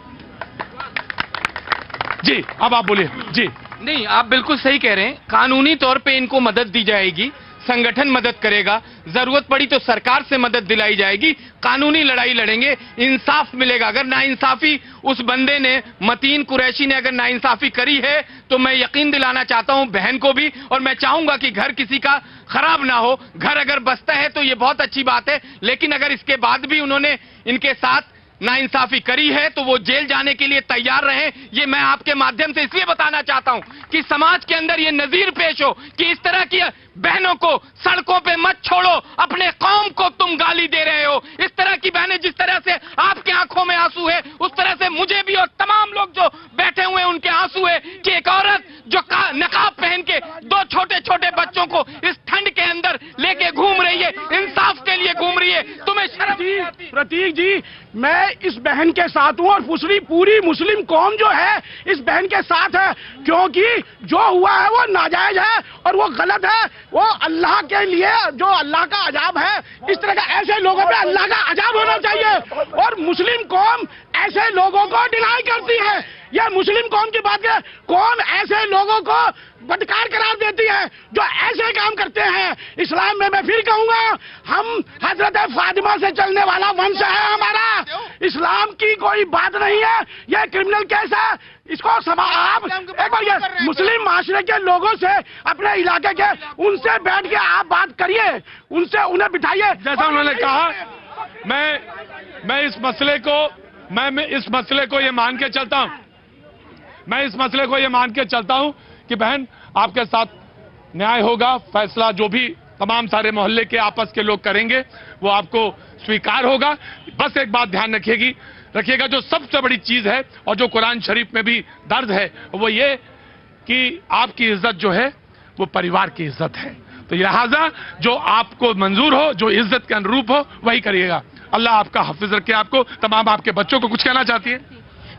जी अब आप बोलिए। जी नहीं, आप बिल्कुल सही कह रहे हैं, कानूनी तौर पे इनको मदद दी जाएगी, संगठन मदद करेगा, जरूरत पड़ी तो सरकार से मदद दिलाई जाएगी, कानूनी लड़ाई लड़ेंगे, इंसाफ मिलेगा। अगर नाइंसाफी उस बंदे ने, मतीन कुरैशी ने अगर नाइंसाफी करी है तो मैं यकीन दिलाना चाहता हूं बहन को भी, और मैं चाहूंगा कि घर किसी का खराब ना हो। घर अगर बसता है तो ये बहुत अच्छी बात है, लेकिन अगर इसके बाद भी उन्होंने इनके साथ नाइंसाफी करी है तो वो जेल जाने के लिए तैयार रहे। ये मैं आपके माध्यम से इसलिए बताना चाहता हूं कि समाज के अंदर ये नजीर पेश हो कि इस तरह की बहनों को सड़कों पे मत छोड़ो, अपने कौम को तुम गाली दे रहे हो। इस तरह की बहनें, जिस तरह से आपकी आंखों में आंसू है, उस तरह से मुझे भी और तमाम लोग जो बैठे हुए हैं उनके आंसू है कि एक औरत जो नकाब पहन के 2 छोटे छोटे बच्चों को इस ठंड के अंदर लेके घूम रही है, इंसाफ के लिए घूम रही है, तुम्हें शर्म नहीं आती? प्रतीक जी, मैं इस बहन के साथ हूं और पूरी मुस्लिम कौम जो है इस बहन के साथ है, क्योंकि जो हुआ है वो नाजायज है और वो गलत है। वो अल्लाह के लिए जो अल्लाह का अजाब है, इस तरह का ऐसे लोगों पे अल्लाह का अजाब होना चाहिए। और मुस्लिम कौम ऐसे लोगों को डिनाई करती है। यह मुस्लिम कौम की बात है, कौम ऐसे लोगों को बदकार करार देती है जो ऐसे काम करते हैं। इस्लाम में मैं फिर कहूंगा, हम हजरत फातिमा से चलने वाला वंश है हमारा, इस्लाम की कोई बात नहीं है। यह क्रिमिनल केस है, इसको आप एक बार ये मुस्लिम माशरे के लोगों से, अपने इलाके के, उनसे बैठ के आप बात करिए, उनसे उन्हें बिठाइए। जैसा उन्होंने कहा, मैं इस मसले को ये मान के चलता हूं, मैं इस मसले को ये मान के चलता हूं कि बहन आपके साथ न्याय होगा। फैसला जो भी तमाम सारे मोहल्ले के आपस के लोग करेंगे वो आपको स्वीकार होगा। बस एक बात ध्यान रखिएगा, जो सबसे बड़ी चीज है और जो कुरान शरीफ में भी दर्ज है वो ये कि आपकी इज्जत जो है वो परिवार की इज्जत है। तो लिहाजा जो आपको मंजूर हो, जो इज्जत के अनुरूप हो, वही करिएगा। अल्लाह आपका हाफिज रखे आपको, तमाम आपके बच्चों को। कुछ कहना चाहती है?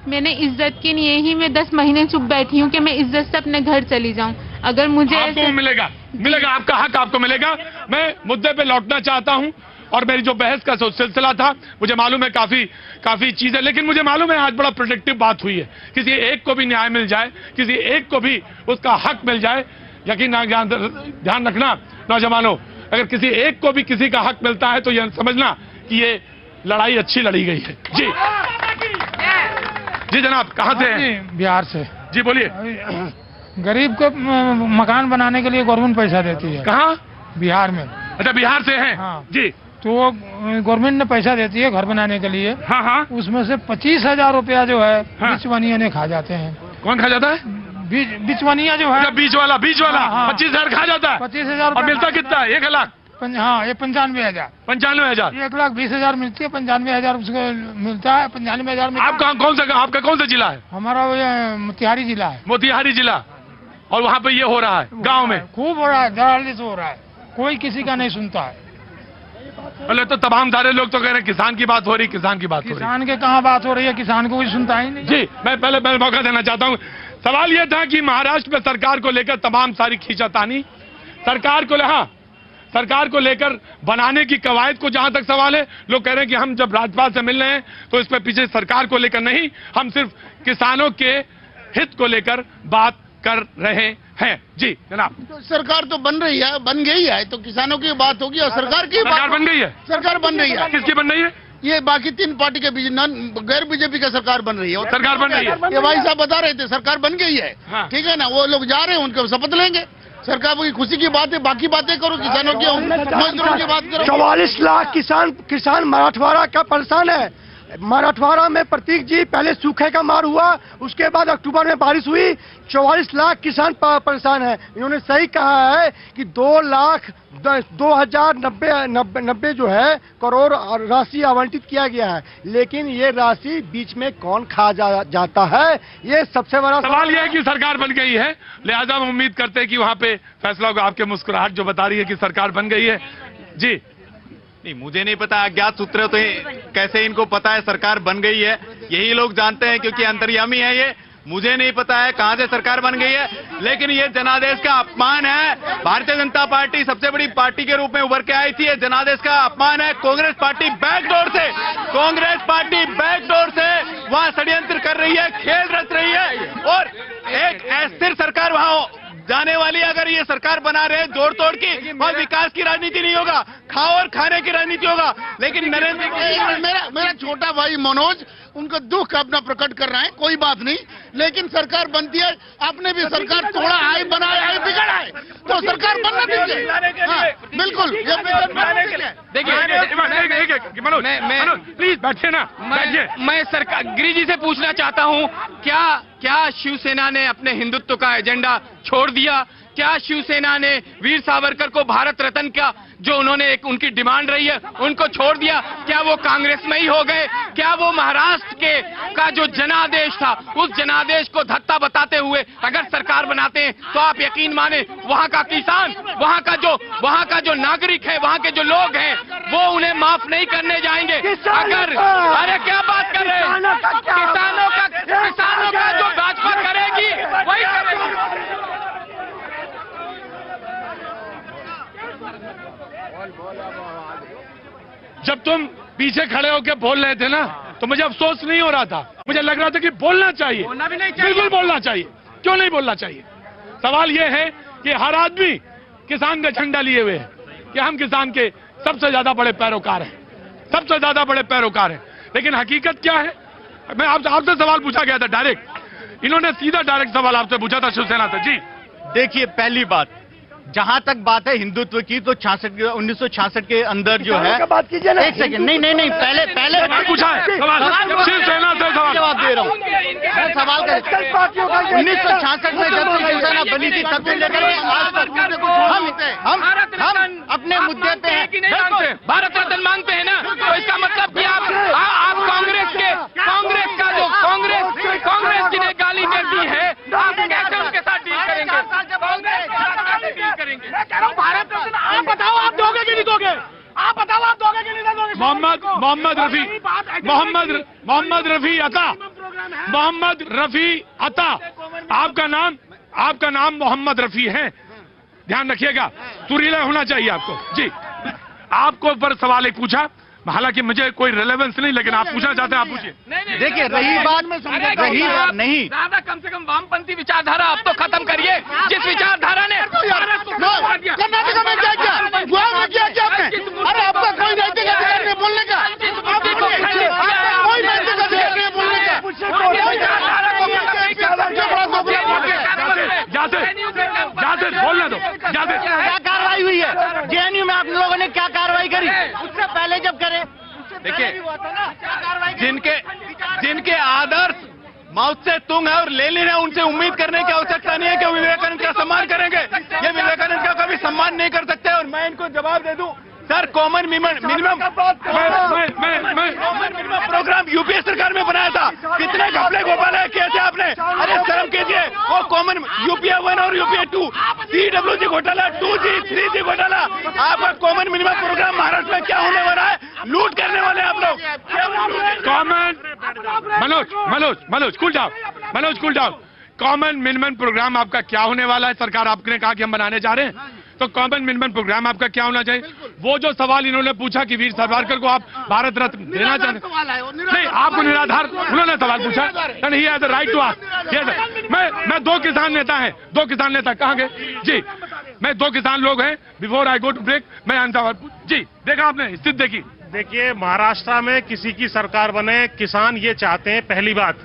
मैंने इज्जत के लिए ही मैं 10 महीने चुप बैठी हूँ कि मैं इज्जत से अपने घर चली जाऊँ। अगर मुझे आपको मिलेगा आपका हक आपको मिलेगा। मैं मुद्दे पे लौटना चाहता हूँ, और मेरी जो बहस का सिलसिला था, मुझे मालूम है काफी चीजें, लेकिन मुझे मालूम है आज बड़ा प्रोडक्टिव बात हुई है। किसी एक को भी न्याय मिल जाए, किसी एक को भी उसका हक मिल जाए। यकीन ध्यान रखना नौजवानों, अगर किसी एक को भी किसी का हक मिलता है तो यह समझना कि ये लड़ाई अच्छी लड़ी गई है। जी जनाब, कहाँ से हैं? बिहार से। जी बोलिए। गरीब को मकान बनाने के लिए गवर्नमेंट पैसा देती है। कहाँ? बिहार में। अच्छा, बिहार से हैं? हाँ जी। तो वो गवर्नमेंट ने पैसा देती है घर बनाने के लिए। हाँ हाँ। उसमें से 25,000 रुपया जो है बिचवनिया ने खा जाते हैं। कौन खा जाता है? बिचवनिया जो है, बीच वाला 25,000 खा जाता है। 25,000 और मिलता कितना है? 1 लाख? हाँ, ये 95,000। 95,000? 1,20,000 मिलती है, 95,000 उसको मिलता है। 95,000 आपका कौन सा जिला है? हमारा ये मोतिहारी जिला है। मोतिहारी जिला। और वहाँ पे ये हो रहा है गांव में? खूब हो रहा है, धड़ाधड़ से हो रहा है, कोई किसी का नहीं सुनता है। अरे तो तमाम सारे लोग तो कह रहे हैं किसान की बात हो रही, किसान की बात हो रही। किसान के कहाँ बात हो रही है? किसान को कोई सुनता ही नहीं। जी, मैं पहले मौका देना चाहता हूँ। सवाल यह था कि महाराष्ट्र में सरकार को लेकर तमाम सारी खींचातानी, सरकार को लेकर बनाने की कवायद को जहां तक सवाल है, लोग कह रहे हैं कि हम जब राज्यपाल से मिल रहे हैं तो इस पर पीछे सरकार को लेकर नहीं, हम सिर्फ किसानों के हित को लेकर बात कर रहे हैं। जी जनाब। तो सरकार तो बन रही है, बन गई है, तो किसानों की बात होगी और सरकार की बात बन गई है। सरकार बन रही है। किसकी बन रही है? ये बाकी 3 पार्टी के बीच गैर बीजेपी का सरकार बन रही है। सरकार बन रही है, ये भाई साहब बता रहे थे सरकार बन गई है। ठीक है ना, वो लोग जा रहे हैं, उनके शपथ लेंगे। सरकार की खुशी की बात है, बाकी बातें करो, किसानों की मजदूरों की बात करो। 44 लाख किसान मराठवाड़ा का परेशान है। मराठवाड़ा में प्रतीक जी पहले सूखे का मार हुआ, उसके बाद अक्टूबर में बारिश हुई। 44 लाख किसान परेशान है। इन्होंने सही कहा है कि 2,090 जो है करोड़ राशि आवंटित किया गया है, लेकिन ये राशि बीच में कौन खा जाता है, ये सबसे बड़ा सवाल यह है कि सरकार बन गई है, लिहाजा हम उम्मीद करते हैं कि वहां पे फैसला होगा। आपके मुस्कुराहट जो बता रही है कि सरकार बन गई है। जी नहीं, मुझे नहीं पता, अज्ञात सूत्र तो कैसे इनको पता है सरकार बन गई है, यही लोग जानते हैं क्योंकि अंतर्यामी है ये। मुझे नहीं पता है कहां से सरकार बन गई है, लेकिन ये जनादेश का अपमान है। भारतीय जनता पार्टी सबसे बड़ी पार्टी के रूप में उभर के आई थी, ये जनादेश का अपमान है। कांग्रेस पार्टी बैकडोर से वहां षड्यंत्र कर रही है, खेल रच रही है और एक अस्थिर सरकार वहां जाने वाली। अगर ये सरकार बना रहे जोड़ तोड़ की, और विकास की राजनीति नहीं होगा, खाओ और खाने की राजनीति होगा। लेकिन नरेंद्र मेरा छोटा भाई मनोज उनका दुख अपना प्रकट कर रहा है, कोई बात नहीं, लेकिन सरकार बनती है। आपने भी सरकार थोड़ा आय बनाया है, बिगड़ा है, तो सरकार बनना दीजिए। बिल्कुल, देखिए मनोज प्लीज बैठिए ना, मैं सरकार गिरी जी से पूछना चाहता हूं, क्या शिवसेना ने अपने हिंदुत्व का एजेंडा छोड़ दिया? क्या शिवसेना ने वीर सावरकर को भारत रत्न का जो उन्होंने एक उनकी डिमांड रही है उनको छोड़ दिया? क्या वो कांग्रेस में ही हो गए? क्या वो महाराष्ट्र के का जो जनादेश था उस जनादेश को धत्ता बताते हुए अगर सरकार बनाते हैं तो आप यकीन माने वहां का किसान, वहां का जो नागरिक है, वहां के जो लोग हैं वो उन्हें माफ नहीं करने जाएंगे। अगर अरे क्या बात कर रहे हैं, किसानों का जो भाजपा करेगी वही करेगी। जब तुम पीछे खड़े होकर बोल रहे थे ना, तो मुझे अफसोस नहीं हो रहा था, मुझे लग रहा था कि बोलना चाहिए, बिल्कुल बोलना चाहिए। क्यों नहीं बोलना चाहिए? सवाल यह है कि हर आदमी किसान का झंडा लिए हुए है कि हम किसान के सबसे ज्यादा बड़े पैरोकार हैं, सबसे ज्यादा बड़े पैरोकार हैं। लेकिन हकीकत क्या है? मैं आपसे सवाल पूछा गया था डायरेक्ट, इन्होंने सीधा डायरेक्ट सवाल आपसे पूछा था शिवसेना से। जी देखिए, पहली बात, जहां तक बात है हिंदुत्व की, तो 1966 के अंदर जो है, बात कीजिए ना। एक सेकंड, नहीं, पहले पूछा है सवाल, शिवसेना से सवाल जवाब दे रहा हूँ। मैं सवाल कर 1966 में जब शिवसेना बनी थी तब से लेकर आज तक हम अपने मुद्दे पे हैं। भारत रत्न मांगते हैं ना, तो इसका मतलब कि आप कांग्रेस जिन्हें गाली देती है, आप कैसे उनके साथ डील करेंगे? मैं कह रहा हूँ भारत रत्न आप बताओ, आप दोगे कि नहीं दोगे? आप बताओ, आप दोगे कि नहीं दोगे? मोहम्मद रफी अता, आपका नाम मोहम्मद रफी है, ध्यान रखिएगा, सुरीला होना चाहिए आपको। जी, आपको पर सवाल एक पूछा, हालांकि मुझे कोई रेलेवेंस नहीं, लेकिन आप पूछना चाहते हैं, आप पूछिए। देखिए, रही बात नहीं, दादा कम से कम वामपंथी विचारधारा अब तो खत्म करिए, जिस विचारधारा ने कर्नाटक में क्या किया, गोवा में क्या किया आपने? अरे आपका कोई नैतिक अधिकार नहीं बोलने का, कोई नैतिक अधिकार नहीं बोलने का। जाते बोलने दो। क्या कार्रवाई हुई है जेएनयू में? आप लोगों ने क्या कार्रवाई करी उससे पहले जब करे? देखिए, जिनके आदर्श माउथ से तुंग है और लेनिन है, उनसे उम्मीद करने की आवश्यकता नहीं है कि विवेकानंद का सम्मान करेंगे। ये विवेकानंद का कभी सम्मान नहीं कर सकते। और मैं इनको जवाब दे दूं, sir, common minimum programme UPA सरकार में बनाया था, कितने घपले घोटाले किए थे आपने? अरे शर्म कीजिए, वो कॉमन यूपीए 1 और यूपीए 2, CWG घोटाला, 2G 3G घोटाला, आपका कॉमन मिनिमम प्रोग्राम महाराष्ट्र में क्या होने वाला है? लूट करने वाले आप लोग। Come on Manoj cool down. Common minimum programme आपका क्या होने वाला है? सरकार आपने कहा कि हम बनाने जा रहे हैं, तो कॉमन मिनिमम प्रोग्राम आपका क्या होना चाहिए? वो जो सवाल इन्होंने पूछा कि वीर सावरकर को आप भारत रत्न देना चाहते हैं, नहीं, आपको निराधार उन्होंने सवाल पूछा, and he has the right to ask. मैं 2 किसान नेता कहाँ गए? जी, मैं 2 किसान लोग हैं, before I go to break, मैं आंसर। जी, देखा आपने स्थिति देखी, देखिए, महाराष्ट्र में किसी की सरकार बने, किसान ये चाहते हैं। पहली बात,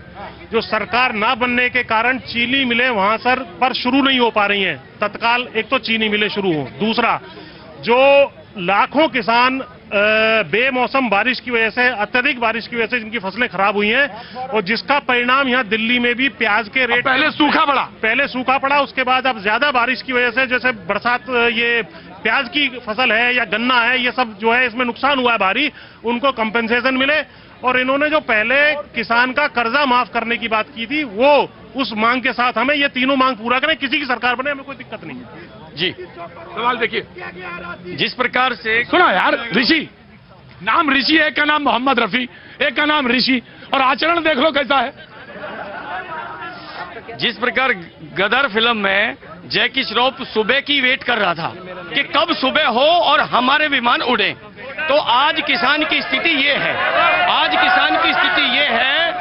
जो सरकार ना बनने के कारण चीनी मिलें वहां सर पर शुरू नहीं हो पा रही हैं तत्काल। एक तो चीनी मिलें शुरू हो, दूसरा जो लाखों किसान बेमौसम बारिश की वजह से, अत्यधिक बारिश की वजह से जिनकी फसलें खराब हुई हैं, और जिसका परिणाम यहाँ दिल्ली में भी प्याज के रेट, पहले सूखा पड़ा, उसके बाद अब ज्यादा बारिश की वजह से, जैसे बरसात, ये प्याज की फसल है या गन्ना है, ये सब जो है इसमें नुकसान हुआ है भारी, उनको कंपेंसेशन मिले। और इन्होंने जो पहले किसान का कर्जा माफ करने की बात की थी, वो उस मांग के साथ हमें ये तीनों मांग पूरा करें, किसी की सरकार बने, हमें कोई दिक्कत नहीं है। जी, सवाल देखिए, जिस प्रकार से सुनो यार, ऋषि नाम ऋषि, एक का नाम मोहम्मद रफी, एक का नाम ऋषि, और आचरण देख लो कैसा है। जिस प्रकार गदर फिल्म में जैकी श्रॉफ सुबह की वेट कर रहा था कि कब सुबह हो और हमारे विमान उड़े, तो आज किसान की स्थिति ये है, आज किसान की स्थिति ये है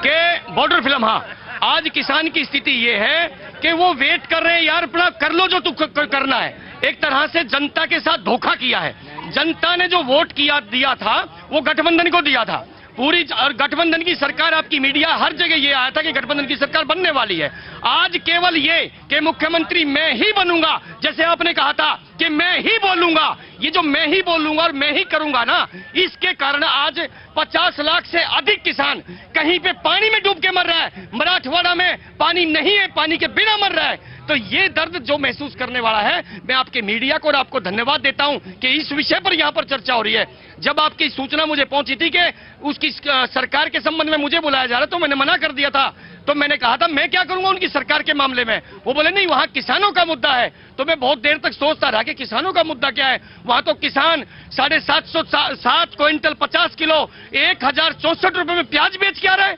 कि बॉर्डर फिल्म, हाँ, आज किसान की स्थिति ये है कि वो वेट कर रहे हैं, यार अपना कर लो जो तू करना है। एक तरह से जनता के साथ धोखा किया है। जनता ने जो वोट दिया था वो गठबंधन को दिया था पूरी, और गठबंधन की सरकार, आपकी मीडिया हर जगह ये आया था कि गठबंधन की सरकार बनने वाली है। आज केवल ये कि मुख्यमंत्री मैं ही बनूंगा, जैसे आपने कहा था कि मैं ही बोलूंगा, ये जो मैं ही बोलूंगा और मैं ही करूंगा ना, इसके कारण आज 50 लाख से अधिक किसान कहीं पे पानी में डूब के मर रहा है। मराठवाड़ा में पानी नहीं है, पानी के बिना मर रहा है। तो ये दर्द जो महसूस करने वाला है, मैं आपके मीडिया को और आपको धन्यवाद देता हूं कि इस विषय पर यहां पर चर्चा हो रही है। जब आपकी सूचना मुझे पहुंची थी कि उसकी सरकार के संबंध में मुझे बुलाया जा रहा है, तो मैंने मना कर दिया था। तो मैंने कहा था मैं क्या करूंगा उनकी सरकार के मामले में। वो बोले नहीं, वहां किसानों का मुद्दा है। तो मैं बहुत देर तक सोचता रहा कि किसानों का मुद्दा क्या है। वहां तो किसान 750 क्विंटल 50 किलो 1064 रुपए में प्याज बेच के आ रहा है।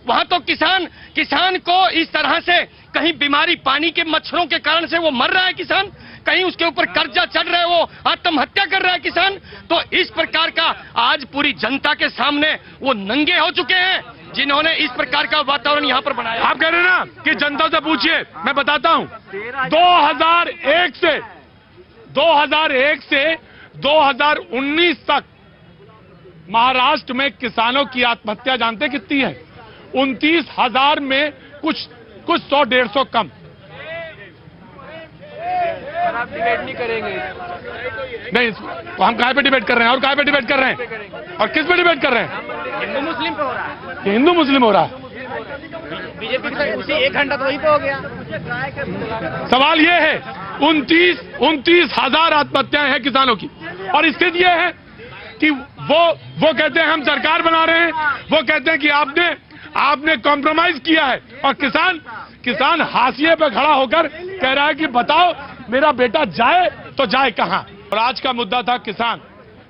वहां तो किसान को इस तरह से कहीं बीमारी, पानी के मच्छरों के कारण से वो मर रहा है किसान, कहीं उसके ऊपर कर्जा चढ़ रहा है, वो आत्महत्या कर रहा है किसान। तो इस प्रकार का आज पूरी जनता के सामने वो नंगे हो चुके हैं, जिन्होंने इस प्रकार का वातावरण यहाँ पर बनाया। आप कह रहे हैं ना कि जनता से पूछिए, मैं बताता हूं, 2001 से 2019 तक महाराष्ट्र में किसानों की आत्महत्या जानते कितनी है? 29,000 में कुछ 100-150 कम। आप डिबेट नहीं करेंगे? नहीं, तो हम कहाँ पे डिबेट कर रहे हैं और कहाँ पे डिबेट कर रहे हैं और किस पे डिबेट कर रहे हैं? हिंदू मुस्लिम पे हो रहा है। कि हिंदू मुस्लिम हो रहा है? बीजेपी के उसी 1 घंटा तो वहीं पे हो गया। सवाल ये है, 29,000 आत्महत्याएं हैं किसानों की, और स्थिति ये है कि वो कहते हैं हम सरकार बना रहे हैं, वो कहते हैं कि आपने कॉम्प्रोमाइज किया है, और किसान हाशिए पे खड़ा होकर कह रहा है कि बताओ मेरा बेटा जाए तो जाए कहां। और आज का मुद्दा था किसान,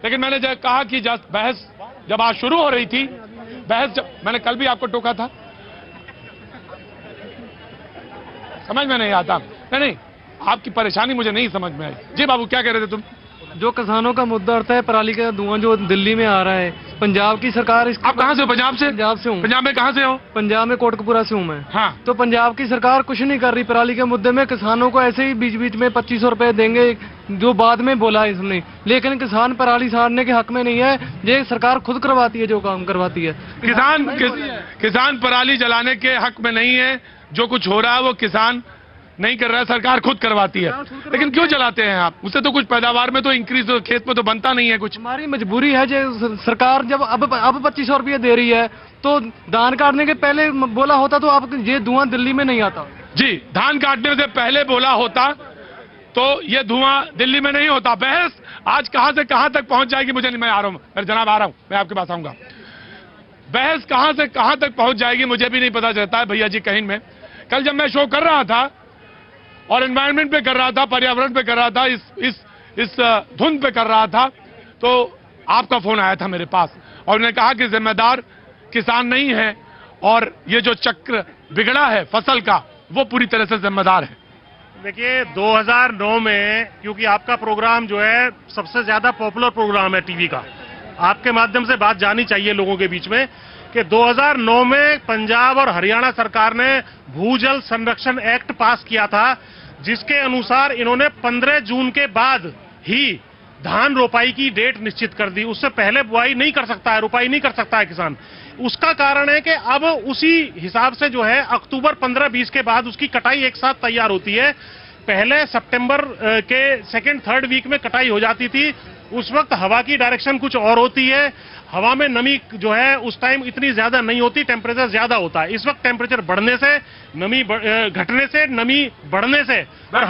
लेकिन मैंने जब कहा कि बहस जब आज शुरू हो रही थी, मैंने कल भी आपको टोका था, समझ में नहीं आता। नहीं, आपकी परेशानी मुझे नहीं समझ में आई। जी बाबू, क्या कह रहे थे तुम? जो किसानों का मुद्दा उठता है, पराली का धुआं जो दिल्ली में आ रहा है, पंजाब की सरकार आप कहां से हो? पंजाब से? पंजाब से हूँ। पंजाब में कहां से हो? पंजाब में कोटकपुरा से हूँ मैं। हाँ। तो पंजाब की सरकार कुछ नहीं कर रही पराली के मुद्दे में। किसानों को ऐसे ही बीच बीच में 2500 रुपए देंगे, जो बाद में बोला है इसने, लेकिन किसान पराली साड़ने के हक में नहीं है। ये सरकार खुद करवाती है, जो काम करवाती है। किसान पराली जलाने के हक में नहीं है। जो कुछ हो रहा है वो किसान नहीं कर रहा है, सरकार खुद करवाती है। लेकिन क्यों जलाते हैं आप? उससे तो कुछ पैदावार में तो इंक्रीज, खेत में तो बनता नहीं है कुछ। हमारी मजबूरी है। जो सरकार जब अब 2500 रुपये दे रही है, तो धान काटने के पहले बोला होता तो अब ये धुआं दिल्ली में नहीं आता। जी, धान काटने से पहले बोला होता तो ये धुआं दिल्ली में नहीं होता। बहस आज कहां से कहां तक पहुंच जाएगी मुझे नहीं, मैं आ रहा हूं, मेरे जनाब आ रहा हूं, मैं आपके पास आऊंगा। बहस कहां से कहां तक पहुंच जाएगी मुझे भी नहीं पता चलता है भैया जी। कहीं में कल जब मैं शो कर रहा था और एनवायरनमेंट पे कर रहा था, पर्यावरण पे कर रहा था, इस धुंध पे कर रहा था, तो आपका फोन आया था मेरे पास और उन्होंने कहा कि जिम्मेदार किसान नहीं है और ये जो चक्र बिगड़ा है फसल का, वो पूरी तरह से जिम्मेदार है। देखिए, 2009 में, क्योंकि आपका प्रोग्राम जो है सबसे ज्यादा पॉपुलर प्रोग्राम है टीवी का, आपके माध्यम से बात जानी चाहिए लोगों के बीच में कि 2009 में पंजाब और हरियाणा सरकार ने भूजल संरक्षण एक्ट पास किया था, जिसके अनुसार इन्होंने 15 जून के बाद ही धान रोपाई की डेट निश्चित कर दी, उससे पहले बुआई नहीं कर सकता है, रोपाई नहीं कर सकता है किसान। उसका कारण है कि अब उसी हिसाब से जो है अक्टूबर 15-20 के बाद उसकी कटाई एक साथ तैयार होती है। पहले सितंबर के सेकेंड थर्ड वीक में कटाई हो जाती थी। उस वक्त हवा की डायरेक्शन कुछ और होती है, हवा में नमी जो है उस टाइम इतनी ज्यादा नहीं होती, टेम्परेचर ज्यादा होता है। इस वक्त टेम्परेचर बढ़ने से, नमी घटने से, नमी बढ़ने से और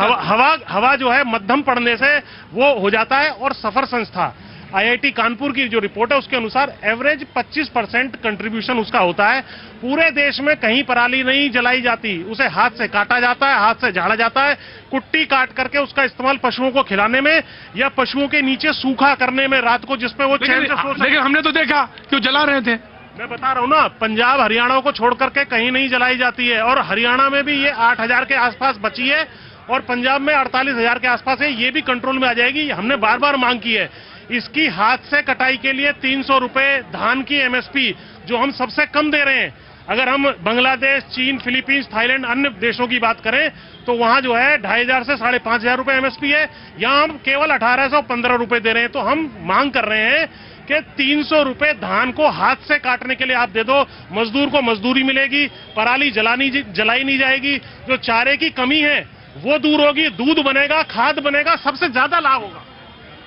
हवा जो है मध्यम पड़ने से वो हो जाता है। और सफर संस्था IIT कानपुर की जो रिपोर्ट है उसके अनुसार एवरेज 25% कंट्रीब्यूशन उसका होता है। पूरे देश में कहीं पराली नहीं जलाई जाती, उसे हाथ से काटा जाता है, हाथ से झाड़ा जाता है, कुट्टी काट करके उसका इस्तेमाल पशुओं को खिलाने में या पशुओं के नीचे सूखा करने में रात को, जिसपे वो चैन से सो सके। लेकिन हमने तो देखा क्यों जला रहे थे। मैं बता रहा हूँ ना, पंजाब हरियाणा को छोड़ करके कहीं नहीं जलाई जाती है और हरियाणा में भी ये 8,000 के आसपास बची है और पंजाब में 48,000 के आसपास है। ये भी कंट्रोल में आ जाएगी। हमने बार बार मांग की है इसकी हाथ से कटाई के लिए 300 रुपए धान की MSP जो हम सबसे कम दे रहे हैं। अगर हम बांग्लादेश, चीन, फिलीपींस, थाईलैंड, अन्य देशों की बात करें तो वहां जो है 2,500 से 5,500 रुपए MSP है, यहाँ हम केवल 1,815 रुपए दे रहे हैं। तो हम मांग कर रहे हैं कि 300 रुपए धान को हाथ से काटने के लिए आप दे दो, मजदूर को मजदूरी मिलेगी, पराली जलाई नहीं जाएगी, जो चारे की कमी है वो दूर होगी, दूध बनेगा, खाद बनेगा, सबसे ज्यादा लाभ होगा।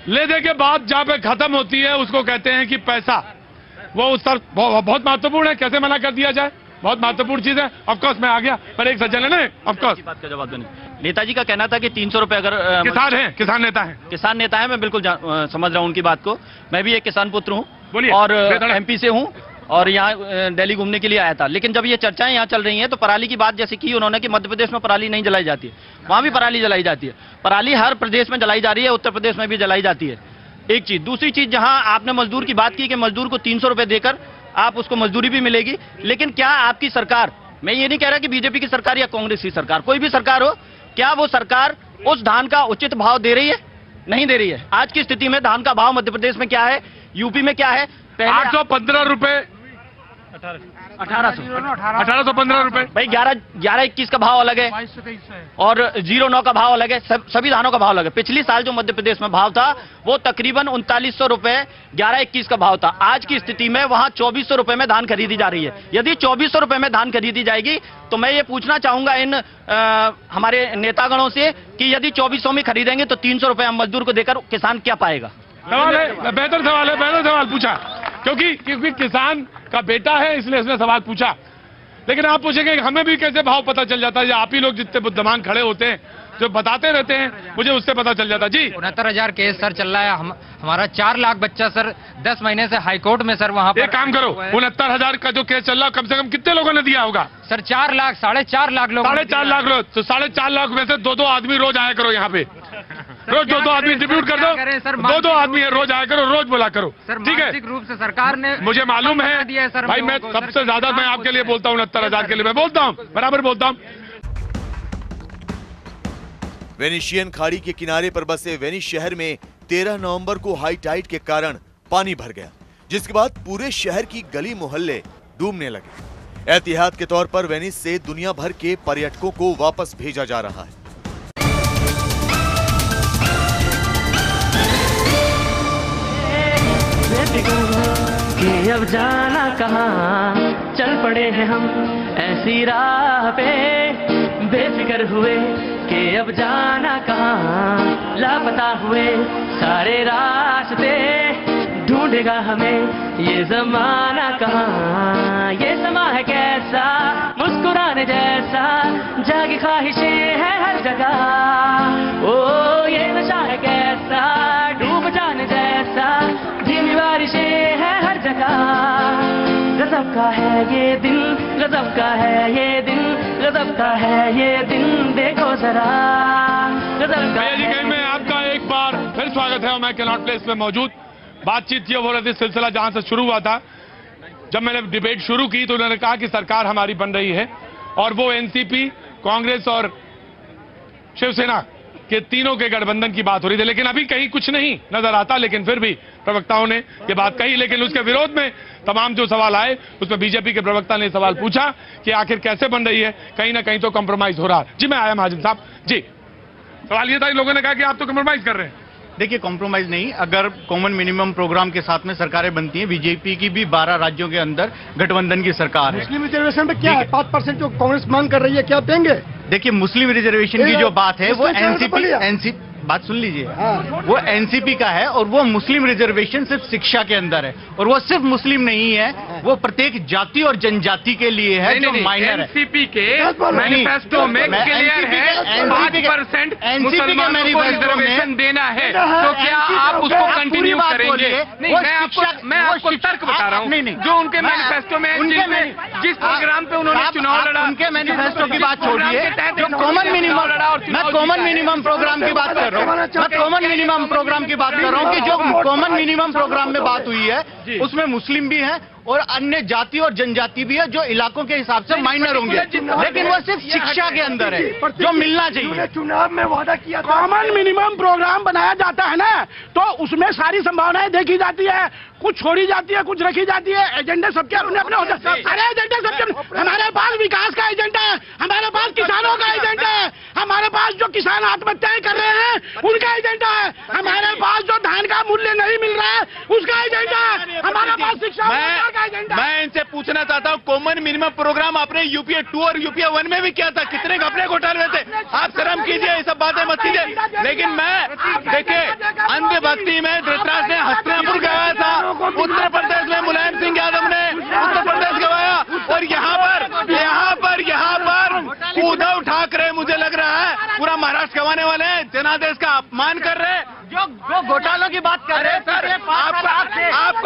ले दे के बाद जहां पे खत्म होती है उसको कहते हैं कि पैसा, वो उस पर बहुत महत्वपूर्ण है। कैसे मना कर दिया जाए, बहुत महत्वपूर्ण चीज है। ऑफकोर्स मैं आ गया, पर एक सज्जन है ना, ऑफकोर्स बात का जवाब देने। नेताजी का कहना था कि 300 रुपए अगर किसान है, किसान नेता है, किसान नेता है, मैं बिल्कुल समझ रहा हूँ उनकी बात को। मैं भी एक किसान पुत्र हूँ बोलिए, और MP से हूँ और यहाँ दिल्ली घूमने के लिए आया था। लेकिन जब ये चर्चाएं यहाँ चल रही हैं तो पराली की बात जैसे की उन्होंने कि मध्य प्रदेश में पराली नहीं जलाई जाती है, वहां भी पराली जलाई जाती है। पराली हर प्रदेश में जलाई जा रही है, उत्तर प्रदेश में भी जलाई जाती है। एक चीज। दूसरी चीज, जहां आपने मजदूर की बात की कि मजदूर को 300 रुपए देकर आप उसको मजदूरी भी मिलेगी, लेकिन क्या आपकी सरकार, मैं ये नहीं कह रहा कि बीजेपी की सरकार या कांग्रेस की सरकार, कोई भी सरकार हो, क्या वो सरकार उस धान का उचित भाव दे रही है? नहीं दे रही है। आज की स्थिति में धान का भाव मध्य प्रदेश में क्या है, यूपी में क्या है? 815 रुपए, 1815 रुपए भाई। 11-21 का भाव अलग है और 09 का भाव अलग है, सभी धानों का भाव अलग है। पिछली साल जो मध्य प्रदेश में भाव था वो तकरीबन 3900 रुपए 11-21 का भाव था। आज की स्थिति में वहां 2400 रुपए में धान खरीदी जा रही है। यदि 2400 रुपए में धान खरीदी जाएगी तो मैं ये पूछना चाहूंगा इन हमारे नेतागणों से कि यदि 2400 में खरीदेंगे तो 300 रुपए हम मजदूर को देकर किसान क्या पाएगा? सवाल है, बेहतर सवाल है, बेहतर सवाल पूछा, क्योंकि किसान का बेटा है इसलिए इसने सवाल पूछा। लेकिन आप पूछेंगे हमें भी कैसे भाव पता चल जाता है? या आप ही लोग जितने बुद्धिमान खड़े होते हैं जो बताते रहते हैं, मुझे उससे पता चल जाता। जी 69,000 केस सर चल रहा है। हमारा 4 लाख बच्चा सर 10 महीने से हाईकोर्ट में सर वहाँ पर। एक काम करो, 69,000 का जो केस चल रहा है कम से कम कितने लोगों ने दिया होगा? सर 4 लाख, 4.5 लाख लोग। 4.5 लाख लोग, तो 4.5 लाख में से 2-2 आदमी रोज आया करो यहाँ पे, रोज 2-2 आदमी डिस्ट्रीब्यूट कर दो, 2-2 आदमी है रोज आया करो, रोज बोला करो, ठीक है? मानसिक रूप से सरकार ने, मुझे मालूम है भाई, मैं सबसे ज्यादा मैं आपके लिए बोलता हूँ, 69,000 के लिए मैं बोलता हूँ, बराबर बोलता हूँ। वेनिशियन खाड़ी के किनारे पर बसे वेनिस शहर में 13 नवंबर को हाई टाइड के कारण पानी भर गया, जिसके बाद पूरे शहर की गली मोहल्ले डूबने लगे। एहतियात के तौर पर वेनिस से दुनिया भर के पर्यटकों को वापस भेजा जा रहा है। कि अब जाना कहाँ, चल पड़े हैं हम ऐसी राह पे, बेफिक्र हुए कि अब जाना कहाँ, लापता हुए सारे रास्ते, ढूंढेगा हमें ये जमाना कहाँ। ये समा है कैसा मुस्कुराने जैसा, जागी ख्वाहिशें है हर जगह। ओ ये नशा है कैसा डूब जाने जैसा, धीमी बारिशें है हर जगह। गजब का है ये दिल, गजब का है ये दिल, गजब का है ये दिन, देखो जरा गजब का है। में आपका एक बार फिर स्वागत है और मैं कैनॉट प्लेस में मौजूद। बातचीत ये हो रही थी, सिलसिला जहां से शुरू हुआ था, जब मैंने डिबेट शुरू की तो उन्होंने कहा कि सरकार हमारी बन रही है और वो एनसीपी, कांग्रेस और शिवसेना के तीनों के गठबंधन की बात हो रही थी। लेकिन अभी कहीं कुछ नहीं नजर आता, लेकिन फिर भी प्रवक्ताओं ने ये बात कही। लेकिन उसके विरोध में तमाम जो सवाल आए उसमें बीजेपी के प्रवक्ता ने सवाल पूछा कि आखिर कैसे बन रही है, कहीं ना कहीं तो कॉम्प्रोमाइज हो रहा है। जी मैं आया महाजन साहब जी, सवाल ये था, लोगों ने कहा कि आप तो कॉम्प्रोमाइज कर रहे हैं। देखिए, कॉम्प्रोमाइज नहीं। अगर कॉमन मिनिमम प्रोग्राम के साथ में सरकारें बनती हैं, बीजेपी की भी 12 राज्यों के अंदर गठबंधन की सरकार है। मुस्लिम रिजर्वेशन में क्या है? 5% जो कांग्रेस मांग कर रही है, क्या देंगे? देखिए, मुस्लिम रिजर्वेशन की जो बात है वो एनसीपी बात सुन लीजिए, वो एनसीपी का है और वो मुस्लिम रिजर्वेशन सिर्फ शिक्षा के अंदर है, और वो सिर्फ मुस्लिम नहीं है, वो प्रत्येक जाति और जनजाति के लिए है, जो माइनर है। एनसीपी के मैनिफेस्टो में क्लियर है 5% मुसलमानों को रिजर्वेशन देना है, तो क्या आप उसको कंटिन्यू करेंगे? नहीं, मैं आपको तर्क बता रहा हूँ जो उनके मैनिफेस्टो में, जिस प्रोग्राम पे उन्होंने चुनाव लड़ा, उनके मैनिफेस्टो की बात छोड़िए, जो कॉमन मिनिमम, मैं कॉमन मिनिमम प्रोग्राम की बात कर मैं कॉमन मिनिमम प्रोग्राम की बात कर रहा हूँ कि जो कॉमन मिनिमम प्रोग्राम में बात हुई है उसमें मुस्लिम भी है और अन्य जाति और जनजाति भी है, जो इलाकों के हिसाब से माइनर होंगे, लेकिन वो सिर्फ शिक्षा के अंदर है जो मिलना चाहिए। चुनाव में वादा किया था। कॉमन मिनिमम प्रोग्राम बनाया जाता है ना, तो उसमें सारी संभावनाएं देखी जाती है, कुछ छोड़ी जाती है, कुछ रखी जाती है। एजेंडे सबके अपने अपने होते हैं। अरे एजेंडे सबके, हमारे पास विकास का एजेंडा है, हमारे पास किसानों का एजेंडा है, हमारे पास जो किसान आत्महत्याएं कर रहे हैं उनका एजेंडा है, हमारे पास जो धान का मूल्य नहीं मिल रहा है उसका एजेंडा है, हमारे पास शिक्षा। मैं इनसे पूछना चाहता हूँ, कॉमन मिनिमम प्रोग्राम आपने यूपीए 2 और यूपीए 1 में भी किया था, कितने घपले घोटाले थे? आप शर्म कीजिए, ये सब बातें मत कीजिए। लेकिन मैं देखिए, अंधभक्ति में धृतराष्ट्र ने हस्तिनापुर गवाया था, उत्तर प्रदेश में मुलायम सिंह यादव ने उत्तर प्रदेश गवाया, और यहाँ पर उद्धव ठाकरे मुझे लग रहा है पूरा महाराष्ट्र गंवाने वाले हैं, जनादेश का अपमान कर रहे हैं। जो घोटालों की बात कर रहे हैं सर, आपका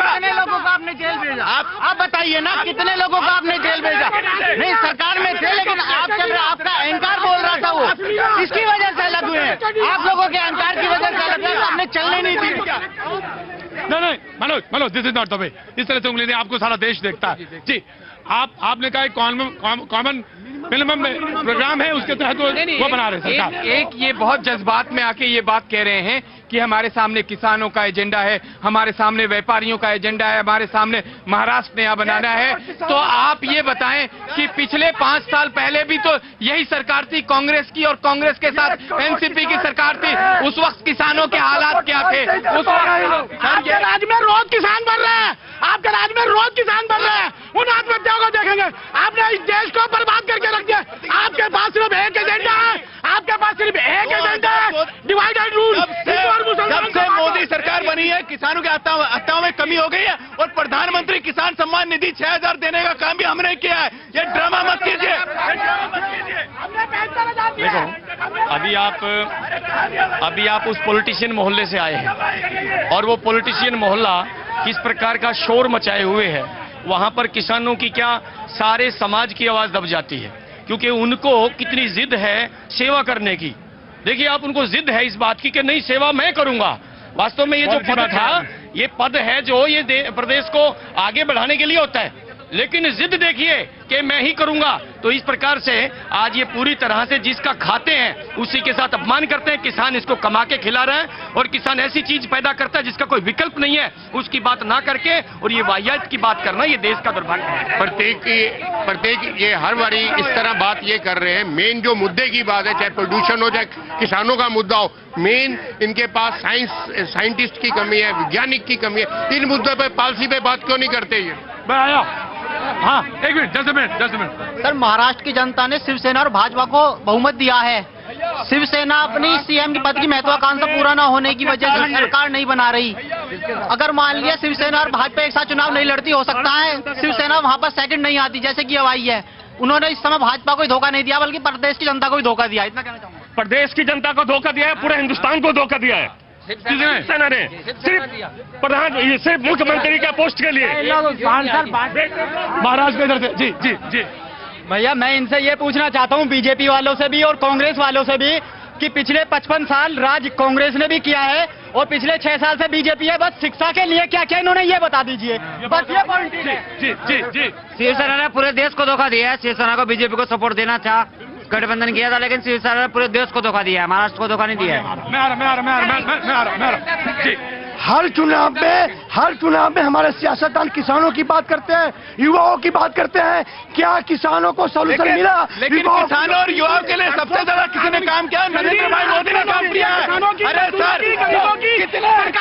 कितने लोगों को आपने जेल भेजा? आप बताइए ना, कितने लोगों को आपने जेल भेजा? नहीं, सरकार में थे, लेकिन आपका अहंकार बोल रहा था, वो इसकी वजह से अलग हुए हैं। आप लोगों के अहंकार की वजह से अलग हुए, आपने चलने नहीं दी। नहीं, Manoj, this is not the way. इस तरह से उंगली नहीं, आपको सारा देश देखता है जी। आपने कहा कॉमन मिनिमम प्रोग्राम है, उसके तहत वो बना रहे सरकार। एक ये बहुत जज्बात में आके ये बात कह रहे हैं कि हमारे सामने किसानों का एजेंडा है, हमारे सामने व्यापारियों का एजेंडा है, हमारे सामने महाराष्ट्र नया बनाना है। तो आप ये बताएं कि पिछले 5 साल पहले भी तो यही सरकार थी कांग्रेस की, और कांग्रेस के साथ एनसीपी की सरकार थी। उस वक्त किसानों के हालात क्या थे? उस वक्त आपके राज्य में रोज किसान मर रहे हैं, आपके राज्य में रोज किसान मर रहे हैं, उन आत्महत्याओं को देखेंगे। आपने इस देश को बर्बाद करके रख दिया। आपके पास सिर्फ एक एजेंडा है, आपके पास सिर्फ एक एजेंडा है, डिवाइड एंड रूल। जब से मोदी सरकार बनी है, किसानों की हत्याओं में कमी हो गई है, और प्रधानमंत्री किसान सम्मान निधि 6000 देने का काम भी हमने किया है। ये ड्रामा मत कीजिए। देखो, अभी आप उस पॉलिटिशियन मोहल्ले से आए हैं, और वो पॉलिटिशियन मोहल्ला किस प्रकार का शोर मचाए हुए है। वहां पर किसानों की क्या, सारे समाज की आवाज दब जाती है, क्योंकि उनको कितनी जिद है सेवा करने की। देखिए, आप उनको जिद है इस बात की कि नहीं, सेवा मैं करूंगा। वास्तव में ये जो पद था, ये पद है जो ये प्रदेश को आगे बढ़ाने के लिए होता है, लेकिन जिद देखिए कि मैं ही करूंगा। तो इस प्रकार से आज ये पूरी तरह से जिसका खाते हैं उसी के साथ अपमान करते हैं। किसान इसको कमा के खिला रहा है, और किसान ऐसी चीज पैदा करता है जिसका कोई विकल्प नहीं है, उसकी बात ना करके और ये वाहियात की बात करना, ये देश का दुर्भाग्य है। प्रत्येक ये हर बारी इस तरह बात ये कर रहे हैं। मेन जो मुद्दे की बात है, चाहे प्रदूषण हो, चाहे किसानों का मुद्दा हो, मेन इनके पास साइंटिस्ट की कमी है, वैज्ञानिक की कमी है। इन मुद्दों पे पॉलिसी पे बात क्यों नहीं करते? ये मैं आया, हाँ, एक मिनट, 10 मिनट। सर, महाराष्ट्र की जनता ने शिवसेना और भाजपा को बहुमत दिया है। शिवसेना अपनी सीएम की पद की महत्वाकांक्षा पूरा न होने की वजह से सरकार नहीं बना रही। अगर मान लिया शिवसेना और भाजपा एक साथ चुनाव नहीं लड़ती, हो सकता है शिवसेना वहां पर सेकंड नहीं आती, जैसे कि अब आई है। उन्होंने इस समय भाजपा को धोखा नहीं दिया, बल्कि प्रदेश की जनता को भी धोखा दिया। इतना कहना चाहूंगा। प्रदेश की जनता को धोखा दिया है, पूरे हिंदुस्तान को धोखा दिया है। शिवसेना ने सिर्फ मुख्यमंत्री का पोस्ट के लिए। महाराज इधर से, जी। भैया, मैं इनसे ये पूछना चाहता हूँ, बीजेपी वालों से भी और कांग्रेस वालों से भी, कि पिछले 55 साल राज कांग्रेस ने भी किया है, और पिछले 6 साल से बीजेपी है। बस शिक्षा के लिए क्या क्या इन्होंने ये बता दीजिए। बस ये पॉइंट। जी। शिवसेना ने पूरे देश को धोखा दिया है। शिवसेना को बीजेपी को सपोर्ट देना था, गठबंधन किया था, लेकिन शिवसेना ने पूरे देश को धोखा दिया है, महाराष्ट्र को धोखा नहीं दिया है। हर चुनाव में हर चुनाव में हमारे सियासतदान किसानों की बात करते हैं, युवाओं की बात करते हैं। क्या किसानों को सोल्यूशन मिला? लेकिन किसानों और युवाओं के लिए सबसे ज्यादा किसी ने काम किया? नरेंद्र भाई मोदी ने काम किया है। अरे सर, कितने